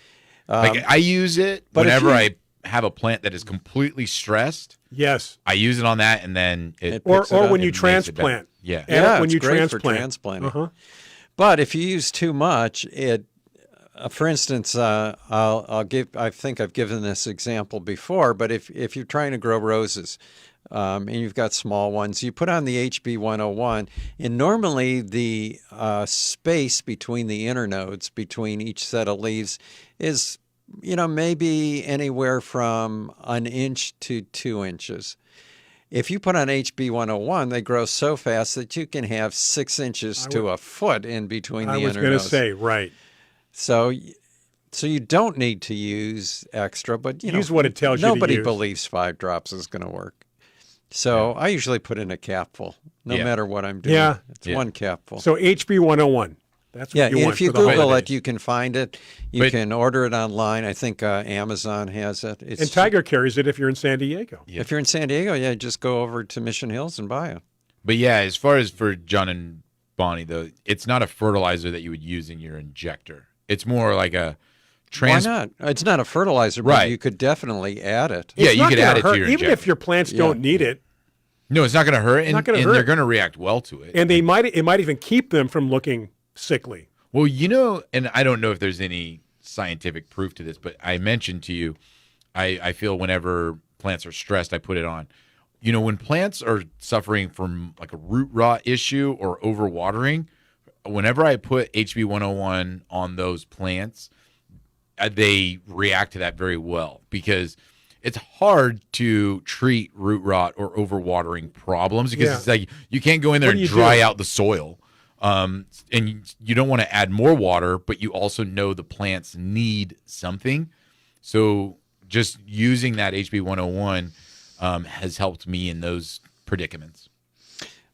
Like I use it but if whenever you- I have a plant that is completely stressed. Yes. I use it on that, and then it Or picks it up. when it you makes it transplant. better. Yeah. And Yeah, when it's you great transplant. for transplanting. Uh-huh. But if you use too much, for instance, I think I've given this example before, but if you're trying to grow roses, and you've got small ones, you put on the HB 101, and normally the space between the internodes, between each set of leaves, is maybe anywhere from 1 inch to 2 inches. If you put on HB 101, they grow so fast that you can have 6 inches to a foot in between the I was internodes. going to say, right. So you don't need to use extra, but Use what it tells you to nobody use. believes 5 drops is going to work. So I usually put in a capful, no Yeah. matter what I'm doing. Yeah. It's Yeah. 1 capful. So HB 101. That's what Yeah, you and want if you for the Google holidays. it, you can find it. You But- can order it online. I think Amazon has it. And Tiger carries it if you're in San Diego. Yeah. If you're in San Diego, just go over to Mission Hills and buy it. But yeah, as far as for John and Bonnie, though, it's not a fertilizer that you would use in your injector. It's more like a Why not? It's not a fertilizer, but Right. you could definitely add it. Yeah, It's you not could gonna add it hurt, to your even injector. if your plants don't need it. No, it's not going to hurt, and, not gonna and hurt. they're going to react well to it. And it might even keep them from looking sickly. Well, and I don't know if there's any scientific proof to this, but I mentioned to you, I feel whenever plants are stressed, I put it on. When plants are suffering from like a root rot issue or overwatering, whenever I put HB 101 on those plants, they react to that very well because it's hard to treat root rot or overwatering problems because it's like you can't go in there and dry out the soil. And you don't want to add more water, but you also know the plants need something. So just using that HB 101 has helped me in those predicaments.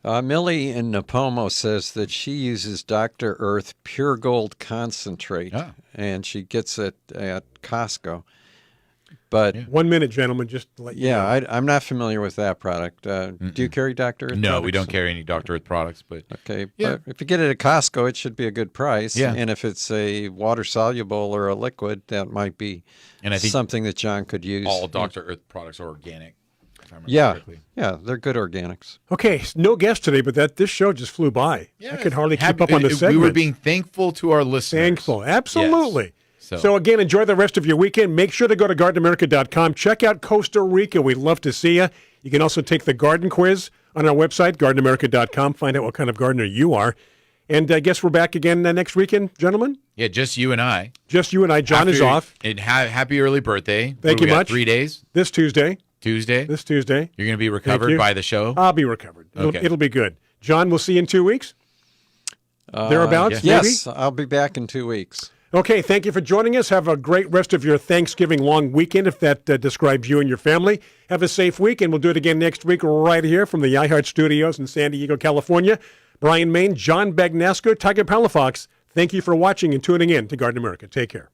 Millie in Napomo says that she uses Dr. Earth Pure Gold Concentrate, and she gets it at Costco. But 1 minute, gentlemen, just to let you know. I'm not familiar with that product. Do you carry Dr. Earth No, products? we don't carry any Dr. Earth products. But Okay, but if you get it at Costco, it should be a good price. Yeah. And if it's a water-soluble or a liquid, that might be And I think something that John could use. all Dr. Earth products are organic. If I remember correctly. Yeah, they're good organics. Okay, no guest today, but this show just flew by. I could hardly keep up on the segment. We were being thankful to our listeners. Thankful, absolutely. Yes. So again, enjoy the rest of your weekend. Make sure to go to gardenamerica.com. Check out Costa Rica. We'd love to see you. You can also take the garden quiz on our website, gardenamerica.com. Find out what kind of gardener you are. And I guess we're back again next weekend, gentlemen. Yeah, just you and I. Just you and I. John is off. And happy early birthday. Thank you much. 3 days. This Tuesday. This Tuesday. You're going to be recovered by the show? I'll be recovered. Okay. It'll be good. John, we'll see you in 2 weeks. Thereabouts, maybe? Yes, I'll be back in 2 weeks. Okay, thank you for joining us. Have a great rest of your Thanksgiving long weekend, if that describes you and your family. Have a safe week, and we'll do it again next week right here from the iHeart Studios in San Diego, California. Brian Main, John Bagnasco, Tiger Palafox, thank you for watching and tuning in to Garden America. Take care.